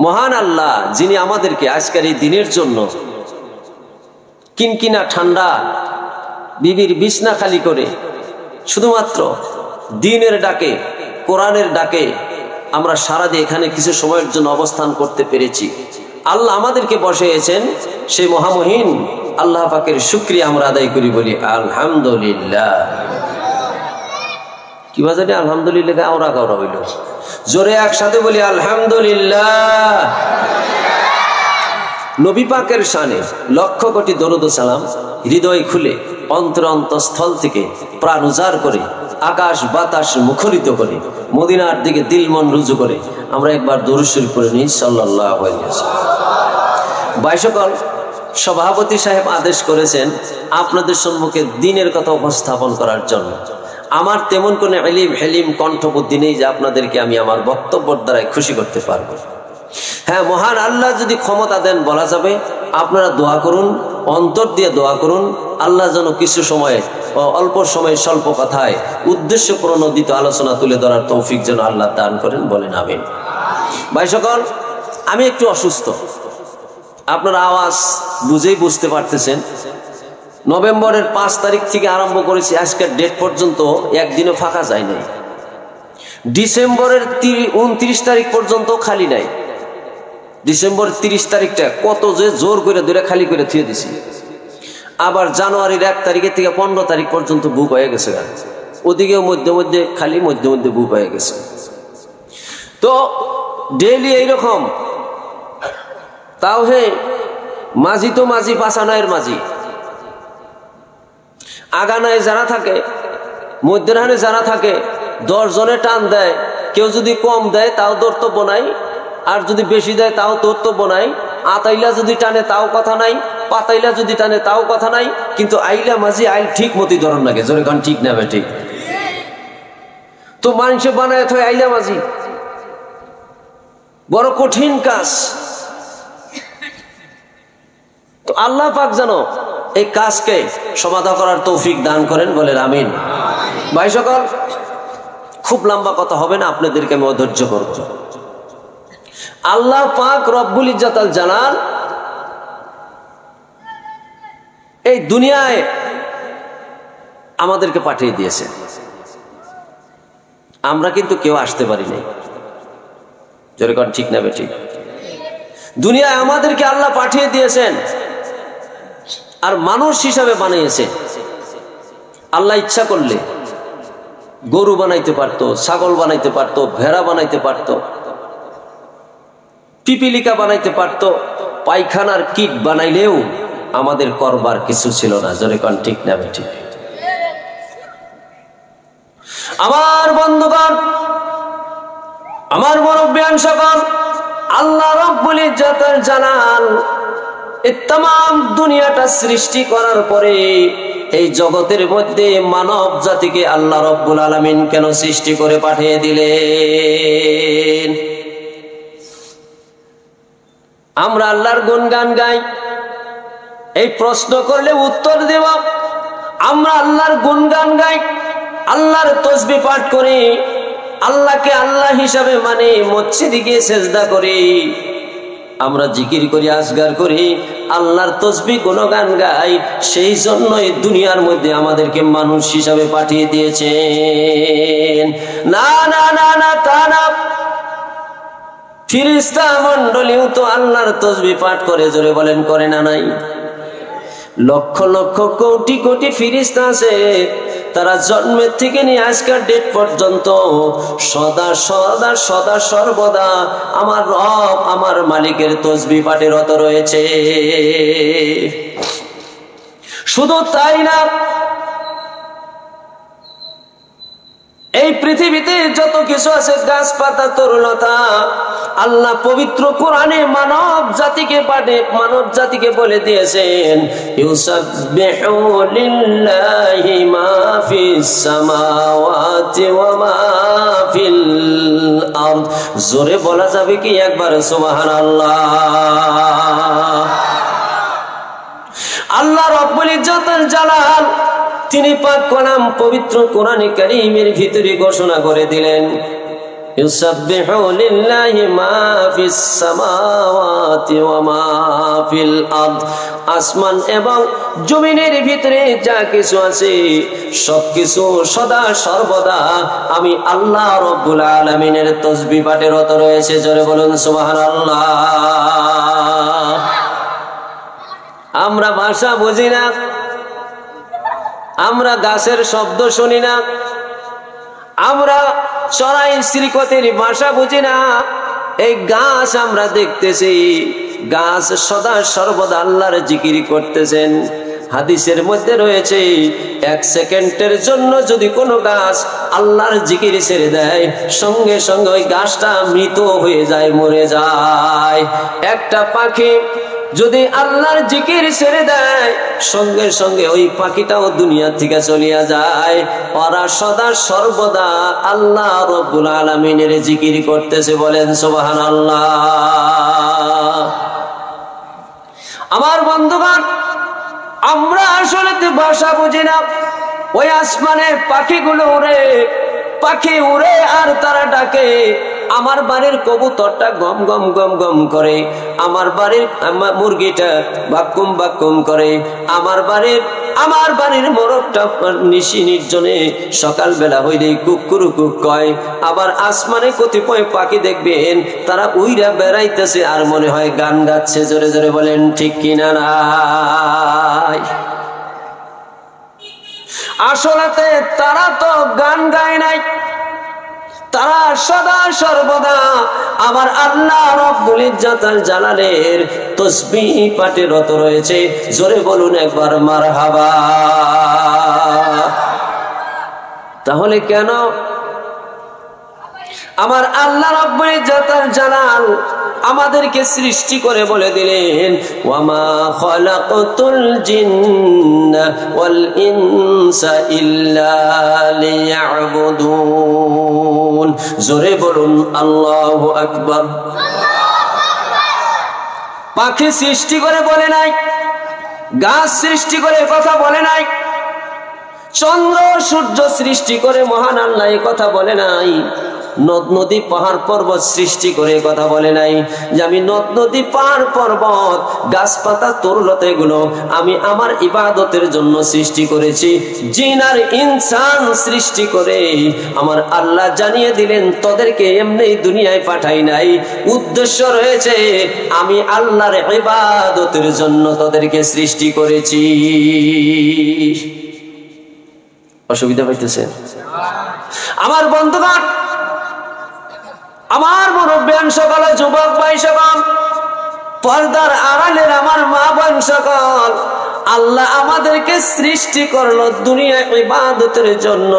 মহান আল্লাহ যিনি আমাদেরকে আজকের এই দিনের জন্য কিনকিনা ঠান্ডা বিবির বিছনা খালি করে শুধুমাত্র দ্বীনের ডাকে, কোরআনের ডাকে আমরা সারাদিন এখানে কিছু সময়ের জন্য অবস্থান করতে পেরেছি। আল্লাহ আমাদেরকে বসিয়েছেন, সেই মহামহিন আল্লাহ পাকের শুকরিয়া আমরা আদায় করি, বলি আলহামদুলিল্লাহ। কি বাজারে আলহামদুলিল্লাহ আওরা কাওরা হইল, জোরে একসাথে বলি আলহামদুলিল্লাহ। নবী পাকের শানে লক্ষ কোটি দরুদ ও সালাম, হৃদয় খুলে অন্তরস্থল থেকে প্রাণ উজাড় করে আকাশ বাতাস মুখরিত করে মদিনার দিকে দিল মন রুজু করে আমরা একবার দরুদ শরীফ পড়ে নিই সাল্লাল্লাহু আলাইহি ওয়াসাল্লাম। বাইশকল সভাপতি সাহেব আদেশ করেছেন আপনাদের সম্মুখে দ্বীনের কথা উপস্থাপন করার জন্য। আমার তেমন কোনো ইলম হেলিম কণ্ঠবুদ্ধি নেই যে আপনাদেরকে আমি আমার বক্তব্যের দ্বারাই খুশি করতে পারবো। হ্যাঁ, মহান আল্লাহ যদি ক্ষমতা দেন বলা যাবে আপনারা দোয়া করুন, অন্তর দিয়ে দোয়া করুন, আল্লাহ যেন কিছু সময়ে অল্প সময়ে স্বল্প কথায় উদ্দেশ্য প্রণোদিত আলোচনা তুলে ধরার তৌফিক যেন আল্লাহ দান করেন, বলেন আমিন। ভাই সকল, আমি একটু অসুস্থ, আপনারা আওয়াজ বুঝেই বুঝতে পারতেছেন। নভেম্বরের 5 তারিখ থেকে আরম্ভ করেছি, আজকের ডেট পর্যন্ত একদিনও ফাঁকা যায় নাই। ডিসেম্বরের 29 তারিখ পর্যন্ত খালি নাই। ডিসেম্বর 30 তারিখটা কত যে জোর করে ধরে খালি করে থুয়ে দিছি। আবার জানুয়ারির 1 তারিখের থেকে 15 তারিখ পর্যন্ত বুক হয়ে গেছে, ওদিকেও মধ্যে মধ্যে খালি, মধ্যে মধ্যে বুক হয়ে গেছে। তো ডেইলি এইরকম। তাও হে মাঝি তো মাঝি, পাশানায়ের মাঝি, আগানায় যারা থাকে, মধ্যরানে যারা থাকে 10 জনে টান দেয়, কেউ যদি কম দেয় তাও দর্তব্য নাই, আর যদি বেশি দেয় তাও দর্তব্য নাই। আতাইলা যদি টানে তাও কথা নাই, পাতাইলা যদি টানে তাও কথা নাই, কিন্তু আইলা মাঝি আইল ঠিক মতি ধরন লাগে, জোরে কান ঠিক না ঠিক। তো মানুষে বানায় থয় আইলা মাঝি, বড় কঠিন কাজ। তো আল্লাহ পাক যেন এই কাজকে সমাধা করার তৌফিক দান করেন, বলেন আমিন। ভাই সকল, খুব লম্বা কথা হবে না, আপনাদেরকে আমি অধৈর্য করব। আল্লাহ পাক রব্বুল ইজ্জত আল জালাল এই দুনিয়ায় আমাদেরকে পাঠিয়ে দিয়েছে। আমরা কিন্তু কেউ আসতে পারি নাই, যেরকম ঠিক না বেঠিক। দুনিয়ায় আমাদেরকে আল্লাহ পাঠিয়ে দিয়েছেন আর মানুষ হিসাবে বানিয়েছে। আল্লাহ ইচ্ছা করলে গরু বানাইতে পারতো, ছাগল বানাইতে পারতো, ভেড়া বানাইতে পারতো, পিপিলিকা বানাইতে পারতো, পায়খানার কিট বানাইলেও আমাদের করবার কিছু ছিল না, জোরে কোন ঠিক না বেঠিক। আমার বন্ধুগণ, আমার মুরব্বিয়ান সকল, আল্লাহ রব্বুল ইজ্জতুল জালাল এই তাম দুনিয়াটা সৃষ্টি করার পরে এই জগতের মধ্যে মানব জাতিকে আল্লাহ রব্বুল আলামিন কেন সৃষ্টি করে পাঠিয়ে দিলেন? আমরা আল্লাহর গুণগান গাই, এই প্রশ্ন করলে উত্তর দেব। আমরা আল্লাহর গুণগান গাই, আল্লাহর তাসবিহ পাঠ করি, আল্লাহকে আল্লাহ হিসাবে মানে মসজিদে গিয়ে সিজদা করি, আমরা জিকির করি, আজগার করি, আল্লাহর তাসবিহ গুণগান গাই। সেই জন্যই দুনিয়ার মধ্যে আমাদেরকে মানুষ হিসাবে পাঠিয়ে দিয়েছেন। না না না না, তা না। ফেরেশতা মণ্ডলীও তো আল্লাহর তাসবিহ পাঠ করে, জোরে বলেন করে না নাই? লক্ষ লক্ষ কোটি কোটি ফেরেশতা আছে, তারা জন্মের থেকে নিয়ে আজকের ডেট পর্যন্ত সদা সদা সদা সর্বদা আমার রব, আমার মালিকের তাসবিহ পাঠে রত রয়েছে। শুধু তাই না, এই পৃথিবীতে যত কিছু আছে, গাছপাতা তরুলতা, আল্লাহ পবিত্র কোরআনে মানব জাতিকে বলে দিয়েছেন, ইউসাব্বিহু লিল্লাহি মা ফিস সামাওয়াতি ওয়া মা ফিল আরদ। জোরে বলা যাবে কি একবার সুবহানাল্লাহ? আল্লাহ রব্বুল ইজ্জতুল জালাল তিনি পাক কালাম পবিত্র কোরআনে কারীমের ভিতরে ঘোষণা করে দিলেন, ইউসাব্বিহু লিল্লাহি মা ফিস সামাওয়াতি ওয়া মা ফিল আরদ, আসমান এবং জমিনের ভিতরে যা কিছু আছে সবকিছু সদা সর্বদা আমি আল্লাহ রাব্বুল আলামিনের তাসবিহ পাঠে রত রয়েছে। জোরে বলুন সুবহানাল্লাহ। আমরা ভাষা বুঝি না, আমরা গাছের শব্দ শুনি না, আমরা চড়াই চিরকতের ভাষা বুঝি না। এই গাছ আমরা দেখতেছি, গাছ সদা সর্বদা আল্লাহর জিকির করতেছেন। হাদিসের মধ্যে রয়েছে 1 সেকেন্ডের জন্য যদি কোনো গাছ আল্লাহর জিকির ছেড়ে দেয় সঙ্গে সঙ্গে ওই গাছটা মৃত হয়ে যায়, মরে যায়। একটা পাখি যদি আল্লাহর জিকির ছেড়ে দেয় সঙ্গে সঙ্গে ওই পাখিটাও দুনিয়া থেকে চলিয়া যায়। ওরা সদা সর্বদা আল্লাহ রাব্বুল আলামিনের জিকির করতেছে। বলেন সুবহানাল্লাহ। আমার বন্ধুগণ, আমরা আসলে ভাষা বুঝি না। ওই আসমানের পাখিগুলো উড়ে, পাখি উড়ে আর তারা ডাকে। আমার বাড়ির কবুতরটা গম গম গম গম করে, আমার বাড়ির মুরগিটা বাক্কুম বাক্কুম করে, আমার বাড়ির মোরগটা নিশি নির্জনে সকালবেলা হইলেই কুকুর কুক কয়। আবার আসমানে কতিপয় পাখি দেখবেন তারা উইরা বেড়াইতেছে আর মনে হয় গান গাচ্ছে। জোরে জোরে বলেন ঠিক কিনা নাই? আসলেতে তারা তো গান গায় নাই, তারা সদা সর্বদা আমার আল্লাহ রব্বুল ইজ্জতুল জালালের তাসবিহ পাঠে রত রয়েছে। জোরে বলুন একবার মারহাবা। তাহলে কেন আমার আল্লাহ রব্বুল ইজ্জতুল জালাল আমাদেরকে সৃষ্টি করে বলে দিলেন, ওয়ামা খালাকতুল জিন্না ওয়াল ইনসা ইল্লা লিয়াবুদুন। জোরে বলুন আল্লাহু আকবার। পাখি সৃষ্টি করে বলে নাই, গাছ সৃষ্টি করে কথা বলে নাই, চন্দ্র সূর্য সৃষ্টি করে মহান আল্লাহ এই কথা বলে নাই, নদ নদী পাহাড় পর্বত সৃষ্টি করে কথা বলে নাই যে আমি নদ নদী পাহাড় পর্বত গাছপাতা তরুলতা এগুলো আমি আমার ইবাদতের জন্য সৃষ্টি করেছি। জিন আর ইনসান সৃষ্টি করে আমার আল্লাহ জানিয়ে দিলেন তোদেরকে এমনি দুনিয়ায় পাঠাই নাই, উদ্দেশ্য রয়েছে আমি আল্লাহর ইবাদতের জন্য তোদেরকে সৃষ্টি করেছি। অসুবিধা পাইতেছে আমার বন্ধুগণ? আমার মুরব্বিয়ান সকল, যুবক ভাই সকল, পর্দার আড়ালের আমার মা বোন সকল, আল্লাহ আমাদেরকে সৃষ্টি করলো দুনিয়া ইবাদতের জন্য,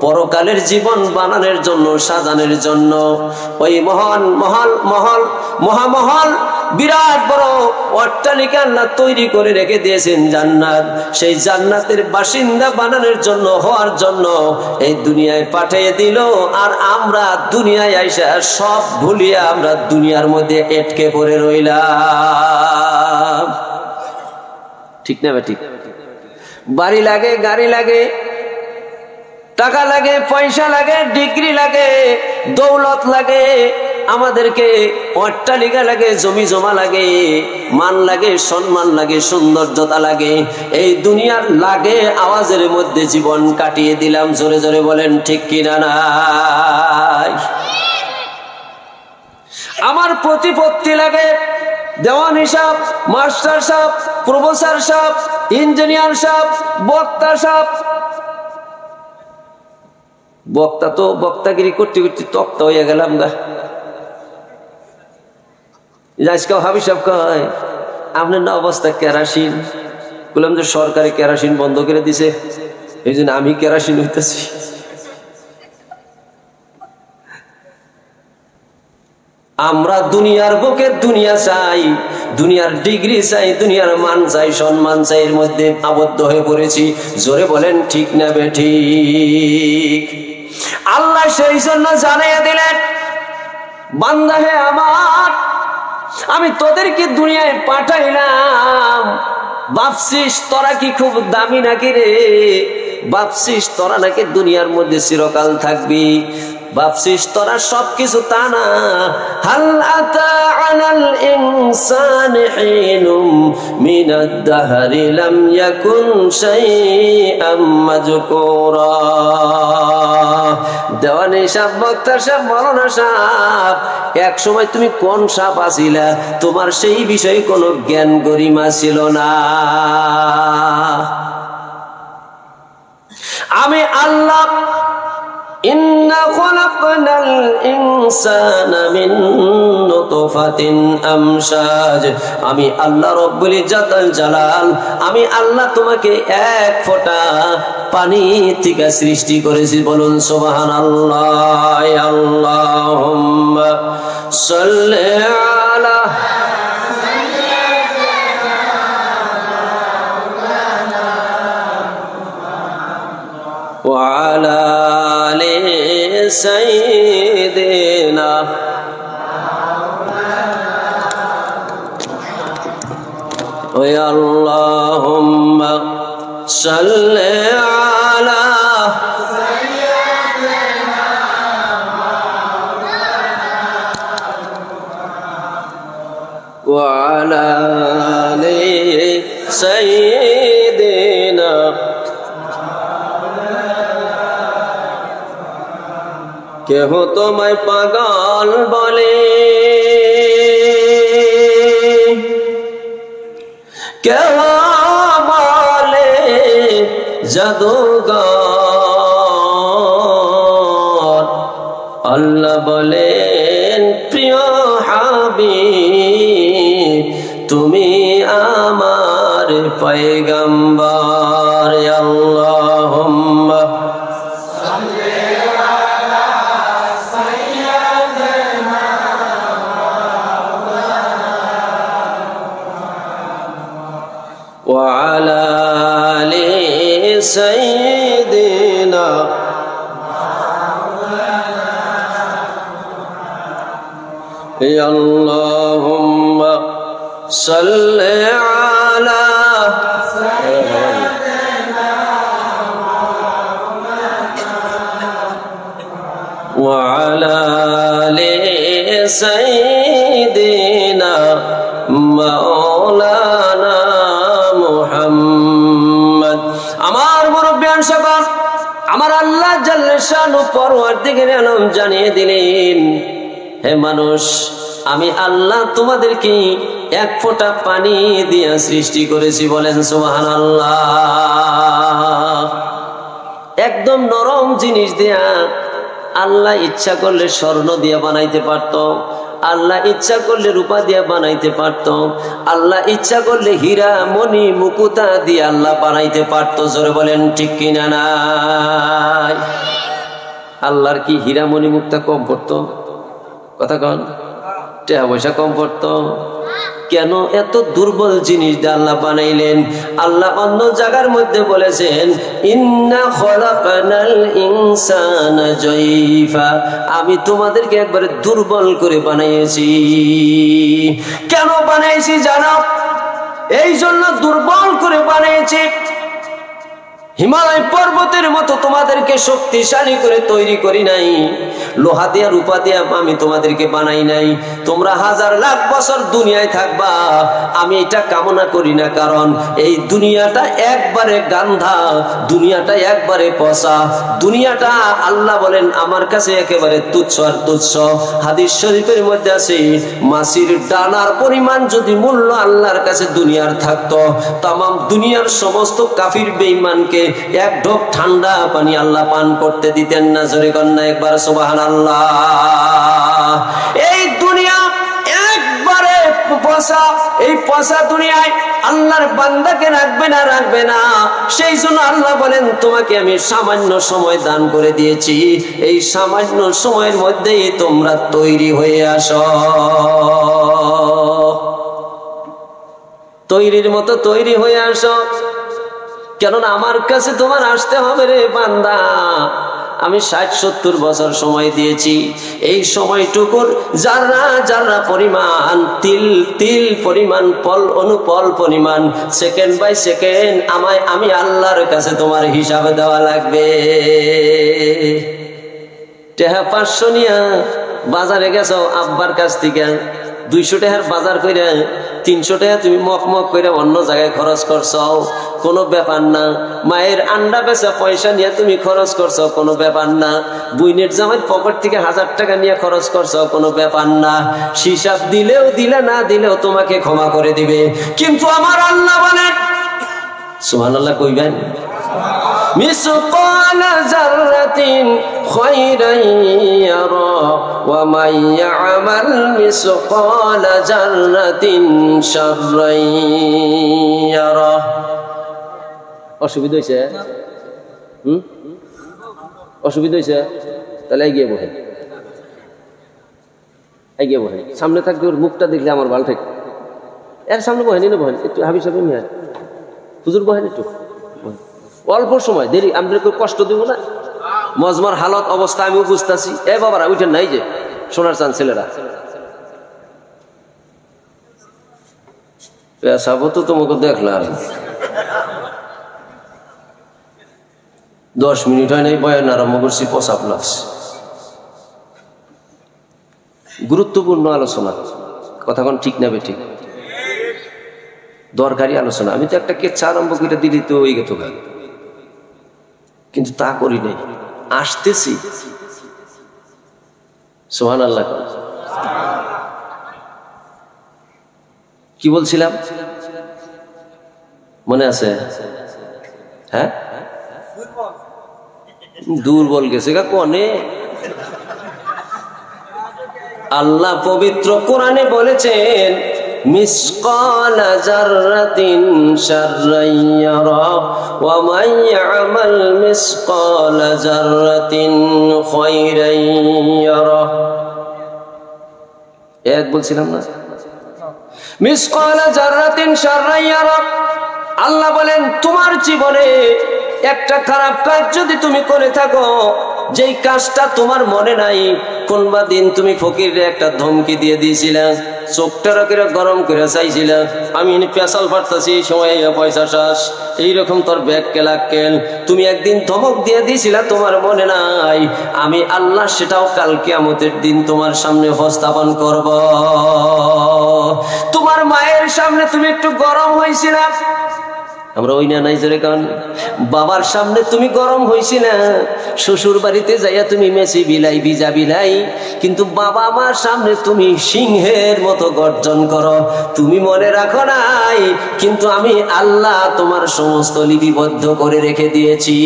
পরকালের জীবন বানানোর জন্য, সাজানোর জন্য। ওই মহামহল বিরাট বড় অট্টালিকা আল্লাহ তৈরি করে রেখে দিয়েছেন জান্নাত। সেই জান্নাতের বাসিন্দা বানানোর জন্য, হওয়ার জন্য এই দুনিয়ায় পাঠিয়ে দিল। আর আমরা দুনিয়ায় আইসা সব ভুলিয়া আমরা দুনিয়ার মধ্যে আটকে পড়ে রইলাম। ঠিক না বেটি? বাড়ি লাগে, গাড়ি লাগে, টাকা লাগে, পয়সা লাগে, ডিগ্রি লাগে, দৌলত লাগে, আমাদেরকে অট্টালিকা লাগে, জমি জমা লাগে, মান লাগে, সম্মান লাগে, সৌন্দর্যতা লাগে। এই দুনিয়ার লাগে আওয়াজের মধ্যে জীবন কাটিয়ে দিলাম। জোরে জোরে বলেন ঠিক কিনা নাই? আমার প্রতিপত্তি লাগে, দেওয়ান হিসাব, মাস্টার সাহেব, প্রফেসর সাহেব, ইঞ্জিনিয়ার সাহেব, বক্তা সাহেব। বক্তা তো বক্তাগিরি করতে করতে তক্তা হয়ে গেলাম গা। আজকে হাবি সাহেব কয় আপনার না অবস্থা কেরাসিন। বললাম যে সরকারি কেরাসিন বন্ধ করে দিছে, এই জন্য আমি কেরাসিন হইতেছি। আমরা দুনিয়ার বুকে দুনিয়া চাই, দুনিয়ার ডিগ্রি চাই, দুনিয়ার মান চাই, সম্মান চাই, এর মধ্যে আবদ্ধ হয়ে পড়েছি। জোরে বলেন ঠিক না বেঠিক? আল্লাহ সেই জন্য জানিয়ে দিলেন, বান্দা হে আমার, আমি তোদেরকে দুনিয়ায় পাঠাইলাম। ভাবছিস তোরা কি খুব দামি নাকি রে? ভাবছিস তোরা নাকি দুনিয়ার মধ্যে চিরকাল থাকবি? ভাবছিস তোরা সবকিছু তা না। হাল আতা আলাল ইনসানি হিনুম মিনাদ দাহরি লাম ইয়াকুন শাইআম মাযকুরা। দেওয়ানি সাহেব, বক্তা সাহেব, মৌলানা সাহেব, এক সময় তুমি কোন সাপ আছিলা? তোমার সেই বিষয়ে কোনো জ্ঞান গরিমা ছিল না। আমি আল্লাহ ইন্না খলাকনাল ইনসানা মিন নুতফাতিন আমশাজ, আমি আল্লাহ রব্বুল ইজ্জাতুল জালাল, আমি আল্লাহ তোমাকে এক ফোঁটা পানি থেকে সৃষ্টি করেছি। বলুন সুবহানাল্লাহ। আল্লাহুম্মা সাল্লি আলা وعلى آل سيدنا ويا اللهم صل على سيدنا وعلى آل سيدنا। কেহ তোমায় পাগল বলে, কেহ বলে জাদুঘর, আল্লাহ বলেন প্রিয় হাবিব তুমি আমার পয়গম্বর। আল্লাহুম্মা وعلى آل سيدنا يا اللهم صل على سيدنا وعلى آل سيدنا مولانا মুহাম্মদ। আমার মুরব্বিয়ান সকল, আমার আল্লাহ জাল্লে শানু পরওয়ারদিগারে আলম জানিয়ে দিলেন, হে মানুষ, আমি আল্লাহ তোমাদেরকে এক ফোঁটা পানি দিয়া সৃষ্টি করেছি। বলেন সুবহানাল্লাহ। একদম নরম জিনিস দিয়া আল্লাহ ইচ্ছা করলে স্বর্ণ দিয়া বানাইতে পারত, আল্লাহ ইচ্ছা করলে রূপা দিয়া বানাইতে পারত, আল্লাহ ইচ্ছা করলে হীরা মণি মুকুতা দিয়ে আল্লাহ বানাইতে পারত। জোরে বলেন ঠিক কিনা নাই? আল্লাহর কি হীরা মণি মুক্তা কম পড়তো? কথা কন, টাকা পয়সা কম পড়তো? কেন এত দুর্বল জিনিস দিয়ে আল্লাহ বানাইলেন? আল্লাহ অন্য জায়গার মধ্যে বলেছেন, ইন্না খলাকনাল ইনসানা যায়ফা, আমি তোমাদেরকে একবারে দুর্বল করে বানাইছি। কেন বানাইছি জানো? এই জন্য দুর্বল করে বানিয়েছি। হিমালয় পর্বতের মতো তোমাদেরকে শক্তিশালী করে তৈরি করি নাই, লোহা দিয়া রূপা দিয়া আমি তোমাদেরকে বানাই নাই। তোমরা হাজার লাখ বছর দুনিয়ায় থাকবা, আমি এটা কামনা করি না। কারণ এই দুনিয়াটা একবারে গান্ধা, দুনিয়াটা একবারে পচা, দুনিয়াটা আল্লাহ বলেন আমার কাছে একেবারে তুচ্ছ আর তুচ্ছ। হাদিস শরীফের মধ্যে আছে, মাছির ডানার পরিমাণ যদি মূল্য আল্লাহর কাছে দুনিয়ার থাকতো, তামাম দুনিয়ার সমস্ত কাফির বেঈমানকে এক ঢোক ঠান্ডা পানি আল্লাহ পান করতে দিতেন না। জোরে কন্যা একবার সুবহানাল্লাহ। এই দুনিয়া একবারে পচা, এই পচা দুনিয়ায় আল্লাহর বান্দাকে রাখবে না, রাখবে না। সেই জন্য আল্লাহ বলেন তোমাকে আমি সামান্য সময় দান করে দিয়েছি, এই সামান্য সময়ের মধ্যেই তোমরা তৈরি হয়ে আসো। তৈরির মতো তৈরি হয়ে আসো, কেননা আমার কাছে তোমার আসতে হবে রে বান্দা। আমি 60-70 বছর সময় দিয়েছি, এই সময়টুকুর যারা যারা পরিমাণ, তিল তিল পরিমাণ, পল অনুপল পরিমাণ, সেকেন্ড বাই সেকেন্ড আমি আল্লাহর কাছে তোমার হিসাবে দেওয়া লাগবে। টেহা 500 নিয়া বাজারে গেছো আব্বার কাছ থেকে 200 টাকার বাজার কইরা 300 টাকা তুমি মক মক কইরা অন্য জায়গায় খরচ করছো, কোনো ব্যাপার না। মায়ের আন্ডা বেচা পয়সা নিয়ে তুমি খরচ করছো, কোনো ব্যাপার না। বুইনের জামাই পকেট থেকে 1000 টাকা নিয়ে খরচ করছো, কোনো ব্যাপার না। হিসাব দিলেও দিলে না দিলেও তোমাকে ক্ষমা করে দিবে। কিন্তু আমার আল্লাহ বলেন, সুবহানাল্লাহ কইবেন, মিসকালা যাররাতিন খায়রান ইয়ারা ওয়া মান ইয়ামাল মিসকালা যাররাতিন শাররান ইয়ারা। অসুবিধা হইছে? অসুবিধা হইছে? তাহলে এগিয়ে বসেন, এগিয়ে বসেন। সামনে থাকবে, ওর মুখটা দেখলে আমার ভালো থাকে। এর সামনে বহেন, না বহেন একটু, হাবি সাহেব মিয়া হুজুর বহেন একটু, অল্প সময় দেরি, আপনাকে কষ্ট দিব না। মজমার হালত অবস্থা আমিও বুঝতেছি। এ বাবারা উঠেন নাই যে সোনার চান ছেলেরা, পেশাবো তো তোমাকে দেখলাম 10 মিনিট হয় নাই বয়ান আরম্ভ করছি, প্রসাব লাগছে। গুরুত্বপূর্ণ আলোচনা, কথা কোন ঠিক নেবে, ঠিক দরকারি আলোচনা। আমি তো একটা কেচ্ছা আরম্ভ করে দিলি তো ওই গেত, কিন্তু তা করি নাই, আসতেছি। সুবহানাল্লাহ। কি বলছিলাম মনে আছে? হ্যাঁ, দুর্বল গেছে গা কোনে। আল্লাহ পবিত্র কোরআনে বলেছেন, মিসকালা যাররাতিন শাররান ইয়ারা ওয়া মান ইয়ামাল মিসকালা যাররাতিন খায়রান ইয়ারা। এক বলছিলাম না, মিসকালা যাররাতিন শাররান ইয়ারা। আল্লাহ বলেন, তোমার জীবনে একটা খারাপ কাজ যদি তুমি করে থাকো, যেই কাজটা তোমার মনে নাই, কোনবা দিন তুমি ফকিরে একটা ধমকি দিয়ে দিয়েছিলা, চোখটা রাখে গরম করে চাইছিলা, আমি পেশাল পারতাছি সময় পয়সা শ্বাস, এইরকম তোর ব্যাগ কেলাক্কেল, তুমি একদিন ধমক দিয়ে দিয়েছিলা, তোমার মনে নাই। আমি আল্লাহ সেটাও কাল কিয়ামতের দিন তোমার সামনে উপস্থাপন করব। তোমার মায়ের সামনে তুমি একটু গরম হয়েছিলা, আমরা ওই না নাই জোরে কারণ বাবার সামনে তুমি গরম হইছি না, শ্বশুর বাড়িতে যাইয়া তুমি মেসি বিলাই ভিজা বিলাই, কিন্তু বাবা মার সামনে তুমি সিংহের মতো গর্জন করো। তুমি মনে রাখো নাই, কিন্তু আমি আল্লাহ তোমার সমস্ত লিপিবদ্ধ করে রেখে দিয়েছি।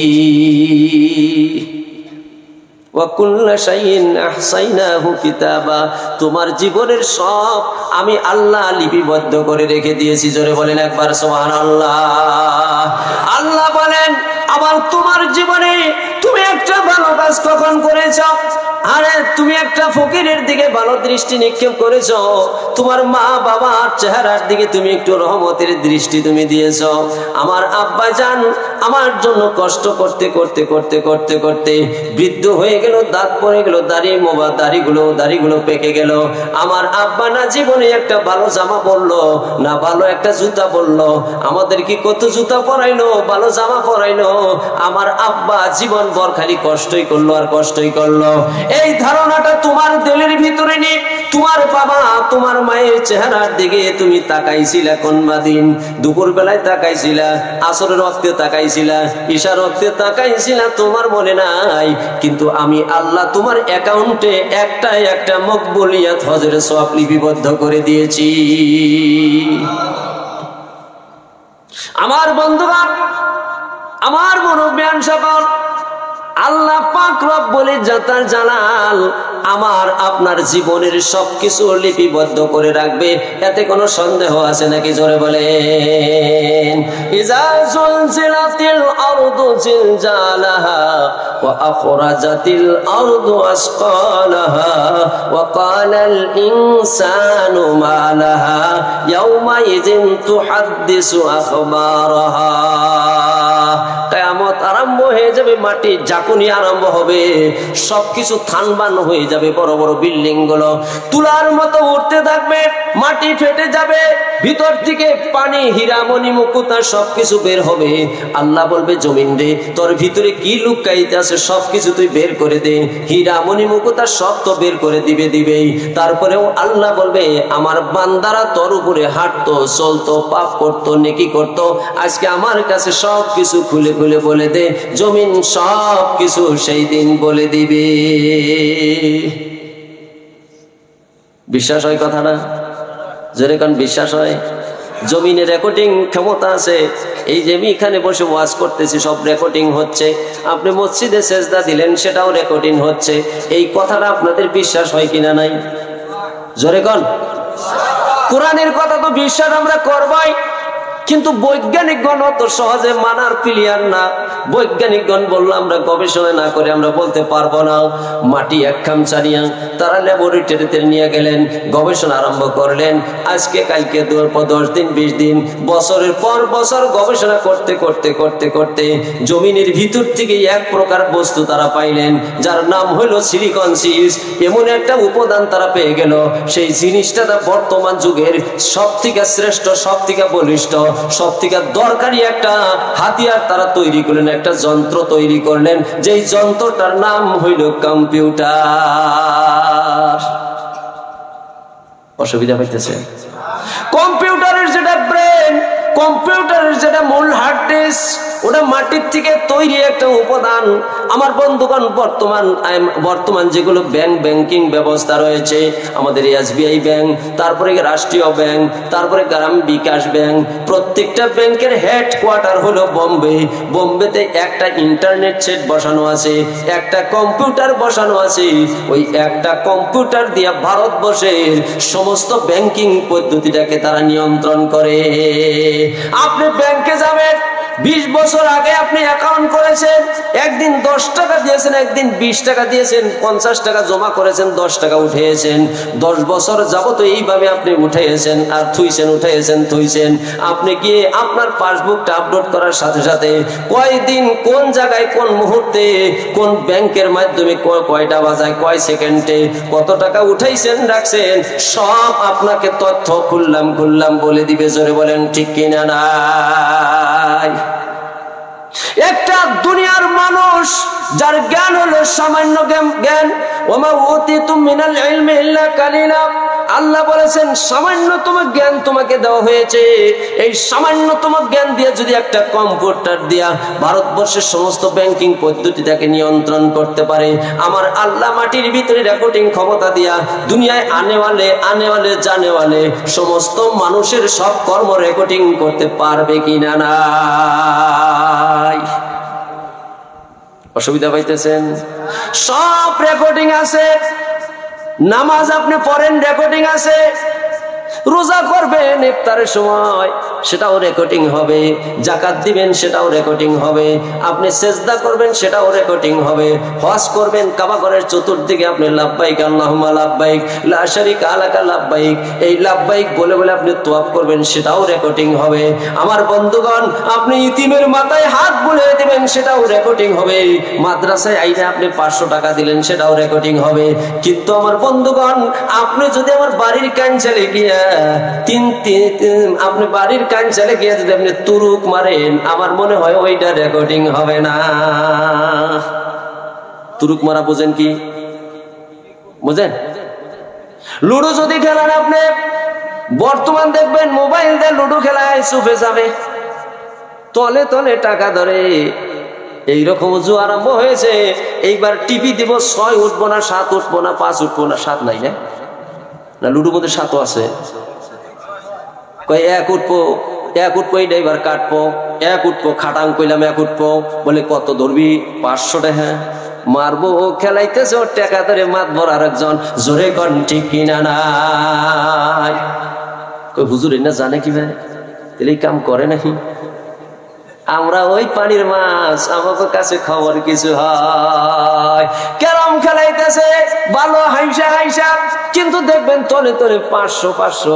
তোমার জীবনের সব আমি আল্লাহ লিপিবদ্ধ করে রেখে দিয়েছি। জোরে বলেন একবার সুবহানাল্লাহ। আল্লাহ বলেন, আবার তোমার জীবনে তুমি একটা ভালো কাজ কখন করেছ? আরে তুমি একটা ফকিরের দিকে ভালো দৃষ্টি নিক্ষেপ করেছ, তোমার মা বাবার চেহারার দিকে তুমি একটু রহমতের দৃষ্টি তুমি দিয়েছ। আমার আব্বা জান আমার জন্য কষ্ট করতে করতে করতে করতে করতে বৃদ্ধ হয়ে গেল, দাঁত পড়ে গেল, দাড়িগুলো পেকে গেল। আমার আব্বা না জীবনে একটা ভালো জামা পরলো, না ভালো একটা জুতা পরলো। আমাদের কি কত জুতা পরাইলো, ভালো জামা পরাইলো, আমার আব্বা জীবন ভর খালি কষ্টই করলো আর কষ্টই করলো। এই ধারণাটা তোমার দিলের ভিতরে নেই। তোমার বাবা তোমার মায়ের চেহারার দিকে তুমি তাকাইছিলা কোনবা দিন? দুপুর বেলায় তাকাইছিলা, আসরের ওয়াক্তে তাকাইছিলা, ঈশার ওয়াক্তে তাকাইছিলা, তোমার মনে নাই। কিন্তু আমি আল্লাহ তোমার অ্যাকাউন্টে একটা মকবুলিয়াত হজের সওয়াব লিপিবদ্ধ করে দিয়েছি। আমার বন্ধুগণ, আমার মুরব্বিয়ান সকল, আল্লাহ পাক রব্বুল ইজ্জতুল জালাল আমার আপনার জীবনের সবকিছু লিপিবদ্ধ করে রাখবে, এতে কোনো সন্দেহ আছে নাকি? জোরে বলেন। ইজা জুলজিলাতিল আরদু জিলজালাহা ওয়া আখরাজাতিল আরদু আসকালাহা ওয়া ক্বালাল ইনসানু মা লাহা ইয়াউমা ইযিন তুহাদ্দিসু আখবারাহা। কিয়ামত আরম্ভ হয়ে যাবে, মাটি ঝাঁকুনি আরম্ভ হবে, সবকিছু থানবান হয়ে যাবে, বড় বড় বিল্ডিং গুলো তুলার মতো উঠতে থাকবে, মাটি ফেটে যাবে, ভিতর থেকে পানি হীরামণি মুকুতা সবকিছু বের হবে। আল্লাহ বলবে জমিন রে, তোর ভিতরে কি লুকাইতে আছে সবকিছু তুই বের করে দে। হীরামণি মুকুতা সব তো বের করে দিবেই। তারপরেও আল্লাহ বলবে আমার বান্দারা তোর উপরে হাঁটতো, চলতো, পাপ করতো, নেকি করতো, আজকে আমার কাছে সবকিছু খুলে খুলে বলে দে। জমিন সবকিছু সেই দিন বলে দিবে। বিশ্বাস হয় কথাটা? জোরে কান বিশ্বাস হয়? জমিনে রেকর্ডিং ক্ষমতা আছে। এই যে আমি এখানে বসে ওয়াজ করতেছি সব রেকর্ডিং হচ্ছে, আপনি মসজিদে সেজদা দিলেন সেটাও রেকর্ডিং হচ্ছে। এই কথাটা আপনাদের বিশ্বাস হয় কিনা নাই? জোরে কান। কোরআনের কথা তো বিশ্বাস আমরা করবাই, কিন্তু বৈজ্ঞানিকগণ অত সহজে মানার প্লেয়ার না। বৈজ্ঞানিকগণ বললো আমরা গবেষণা না করে আমরা বলতে পারবো না। মাটি এক খামচারিয়া তারা ল্যাবরেটরিতে নিয়ে গেলেন, গবেষণা আরম্ভ করলেন। আজকে কালকে 10 দিন 20 দিন বছরের পর বছর গবেষণা করতে করতে করতে করতে জমিনের ভিতর থেকে এক প্রকার বস্তু তারা পাইলেন, যার নাম হইল সিলিকন সিস। এমন একটা উপাদান তারা পেয়ে গেল, সেই জিনিসটা বর্তমান যুগের সব থেকে শ্রেষ্ঠ, সব থেকে বলিষ্ঠ, সব থেকে দরকারি একটা হাতিয়ার তারা তৈরি করলেন, একটা যন্ত্র তৈরি করলেন, যেই যন্ত্রটার নাম হইল কম্পিউটার। অসুবিধা হইতেছে? কম্পিউটারের যেটা ব্রেন, কম্পিউটারের যেটা মূল হার্ড ডিস্ক, ওটা মাটির থেকে তৈরি একটা উপাদান। আমার বন্ধুগণ, বর্তমান যেগুলো ব্যাংকিং ব্যবস্থা রয়েছে, আমাদের SBI ব্যাংক, তারপরে রাষ্ট্রীয় ব্যাংক, তারপরে গ্রাম বিকাশ ব্যাংক, প্রত্যেকটা ব্যাংকের হেডকোয়ার্টার হলো বোম্বে। বোম্বেতে একটা ইন্টারনেট সেট বসানো আছে, একটা কম্পিউটার বসানো আছে। ওই একটা কম্পিউটার দিয়ে ভারতবর্ষের সমস্ত ব্যাংকিং পদ্ধতিটাকে তারা নিয়ন্ত্রণ করে। আপনি ব্যাংকে যাবেন, 20 বছর আগে আপনি অ্যাকাউন্ট করেছেন, একদিন 10 টাকা দিয়েছেন, একদিন 20 টাকা দিয়েছেন, 50 টাকা জমা করেছেন, 10 টাকা উঠিয়েছেন। 10 বছর যাবত এইভাবে আপনি উঠাইয়েছেন আর থুইছেন। আপনি গিয়ে আপনার পাসবুকটা আপলোড করার সাথে সাথে কয় দিন, কোন জায়গায়, কোন মুহূর্তে, কোন ব্যাংকের মাধ্যমে, কয়টা বাজায়, কয় সেকেন্ডে কত টাকা উঠাইছেন রাখছেন, সব আপনাকে তথ্য খুললাম বলে দিবে। জোরে বলেন ঠিক কিনা নাই? একটা দুনিয়ার মানুষ যার জ্ঞান হলো সামান্য জ্ঞান, ওমা উতিতুম মিনাল ইলমি ইল্লা কালিলা। আল্লাহ বলেছেন সামান্যতম জ্ঞান তোমাকে দেওয়া হয়েছে। এই সামান্যতম জ্ঞান দিয়ে যদি একটা কম্পিউটার দিয়া ভারতবর্ষের সমস্ত ব্যাংকিং পদ্ধতিটাকে নিয়ন্ত্রণ করতে পারে, আমার আল্লাহ মাটির ভিতরে রেকর্ডিং ক্ষমতা দিয়া দুনিয়ায় আনেওয়ালে জানেওয়ালে সমস্ত মানুষের সব কর্ম রেকর্ডিং করতে পারবে কিনা নাই? অসুবিধা পাইতেছেন? সব রেকর্ডিং আছে। নামাজ আপনি পড়েন, রেকর্ডিং আছে। রোজা করবেন ইফতারের সময়, সেটাও রেকর্ডিং হবে। যাকাত দিবেন, সেটাও রেকর্ডিং হবে। আপনি সেজদা করবেন, সেটাও রেকর্ডিং হবে। হজ করবেন, কাবা ঘরের চতুর্দিকে আপনি লাব্বাইক আল্লাহুম্মা লাব্বাইক লা শারীকা লাকা লাব্বাইক, এই লাব্বাইক বলে বলে আপনি তোয়াফ করবেন, সেটাও রেকর্ডিং হবে। আমার বন্ধুগণ, আপনি ইতিমের মাথায় হাত বুলিয়ে দিবেন, সেটাও রেকর্ডিং হবে। মাদ্রাসায় আইনে আপনি 500 টাকা দিলেন, সেটাও রেকর্ডিং হবে। কিন্তু আমার বন্ধুগণ, আপনি যদি আমার বাড়ির কাঞ্চালে গিয়া আপনি বাড়ির কাঞ্চালে গিয়ে যদি আপনি তুরুক মারেন, আমার মনে হয় ওইটা রেকর্ডিং হবে না। তুরুক মারা বোঝেন কি? বোঝেন? লুডো যদি খেলেন আপনি, বর্তমান দেখবেন মোবাইল দিয়ে লুডো খেলায় চুপে যাবে, তলে তলে টাকা ধরে। এইরকম জু আরম্ভ হয়েছে। এইবার টিভি দিব, 6 উঠবো না, 7 উঠবো না, 5 উঠবো না, 7 নাই না লুডোর মধ্যে 7ও আছে। কয় 1 উঠবো, এই ড্রাইভার কাটবো, 1 উঠবো, খাটাং কইলাম 1 উঠবো, বলে কত ধরবি? 500 টাকা। মারবো, ও খেলাইতেছে, ওর টাকা ধরে মাতবর আরেকজন। জোরে কন ঠিক কিনা নাই? কই হুজুর না জানে কি ভাই, তাহলে এই কাম করে নাকি? আমরা ওই পানির মাছ, আমাদের কাছে খবর কিছু হয়। ক্যারম খেলাইতেছে ভালো হাইসা, কিন্তু দেখবেন তলে তলে 500।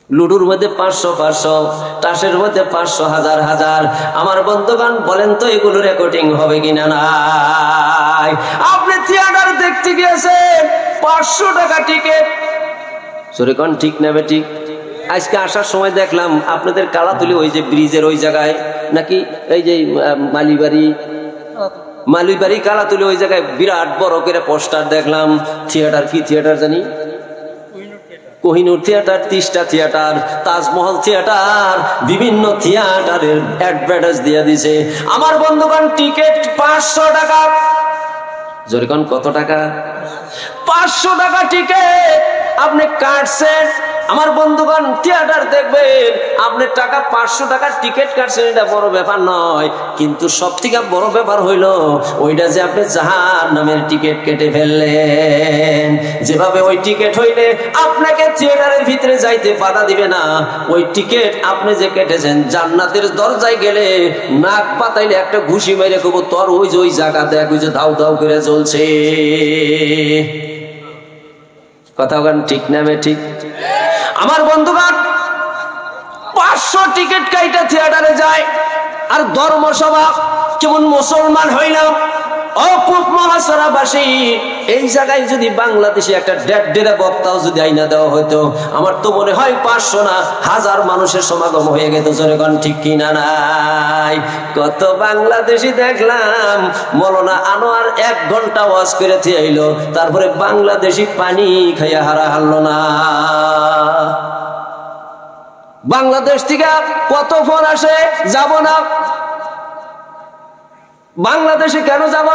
লুডুর মধ্যে 500 500, টাসের মধ্যে 500 1000 1000। আমার বন্ধুগণ বলেন তো এগুলো রেকর্ডিং হবে কিনা? নাই। আপনি থিয়েটার দেখতে গিয়েছেন, 500 টাকা টিকিট। সরে কোন ঠিক না বেঠিক? আজকে আসার সময় দেখলাম আপনাদের কালাতুলি ওই যে ব্রিজের ওই জায়গায় নাকি এই যে মালিবাড়ি কালাতুলি ওই জায়গায় বিরাট বড় করে পোস্টার দেখলাম। থিয়েটার, কি থিয়েটার জানি, Kohinoor theatre, Teesta theatre, Taj Mahal theatre, বিভিন্ন থিয়েটারের অ্যাডভার্টাইজ দিয়ে দিছে। আমার বন্ধুগণ টিকিট 500 টাকা। জোরে কোন কত টাকা? 500 টাকা টিকিট আপনি কাটছেন। আমার বন্ধুগণ থিয়েটার দেখবেন, আপনি টাকা 500 টাকার টিকিট কাটছেন, এটা বড় ব্যাপার নয়। কিন্তু সব থেকে বড় ব্যাপার হইল ওইটা যে আপনি জাহান্নামের টিকিট কেটে ফেললেন। যেভাবে ওই টিকিট হইলে আপনাকে থিয়েটারের ভিতরে যাইতে বাধা দিবে না, ওই টিকিট আপনি যে কেটেছেন জান্নাতের দরজায় গেলে নাক পাতাইলে একটা ঘুষি মেরে কব তোর ওই যে ওই জায়গা দেখ, ওই যে দাউ দাউ করে চলছে। কথা বলেন ঠিক না ঠিক? আমার বন্ধুগণ 500 টিকিট কাইটা থিয়েটারে যায়, আর ধর্মসভা কেমন মুসলমান হইলাম। অকুপ মহাসরাবাসী, এই জায়গায় যদি বাংলাদেশে একটা ডেড় বক্তাও যদি আইনা দেওয়া হইতো, আমার তো মনে হয় 500 না 1000 মানুষের সমাগম হয়ে গেত। জনগণ ঠিক কিনা নাই? কত বাংলাদেশি দেখলাম মৌলানা আনোয়ার 1 ঘন্টা ওয়াজ করে থিয়াইলো, তারপরে বাংলাদেশি পানি খাইয়া হারা হারলো না। বাংলাদেশ থেকে কত ফোন আসে, যাব না। বাংলাদেশে কেন যাব?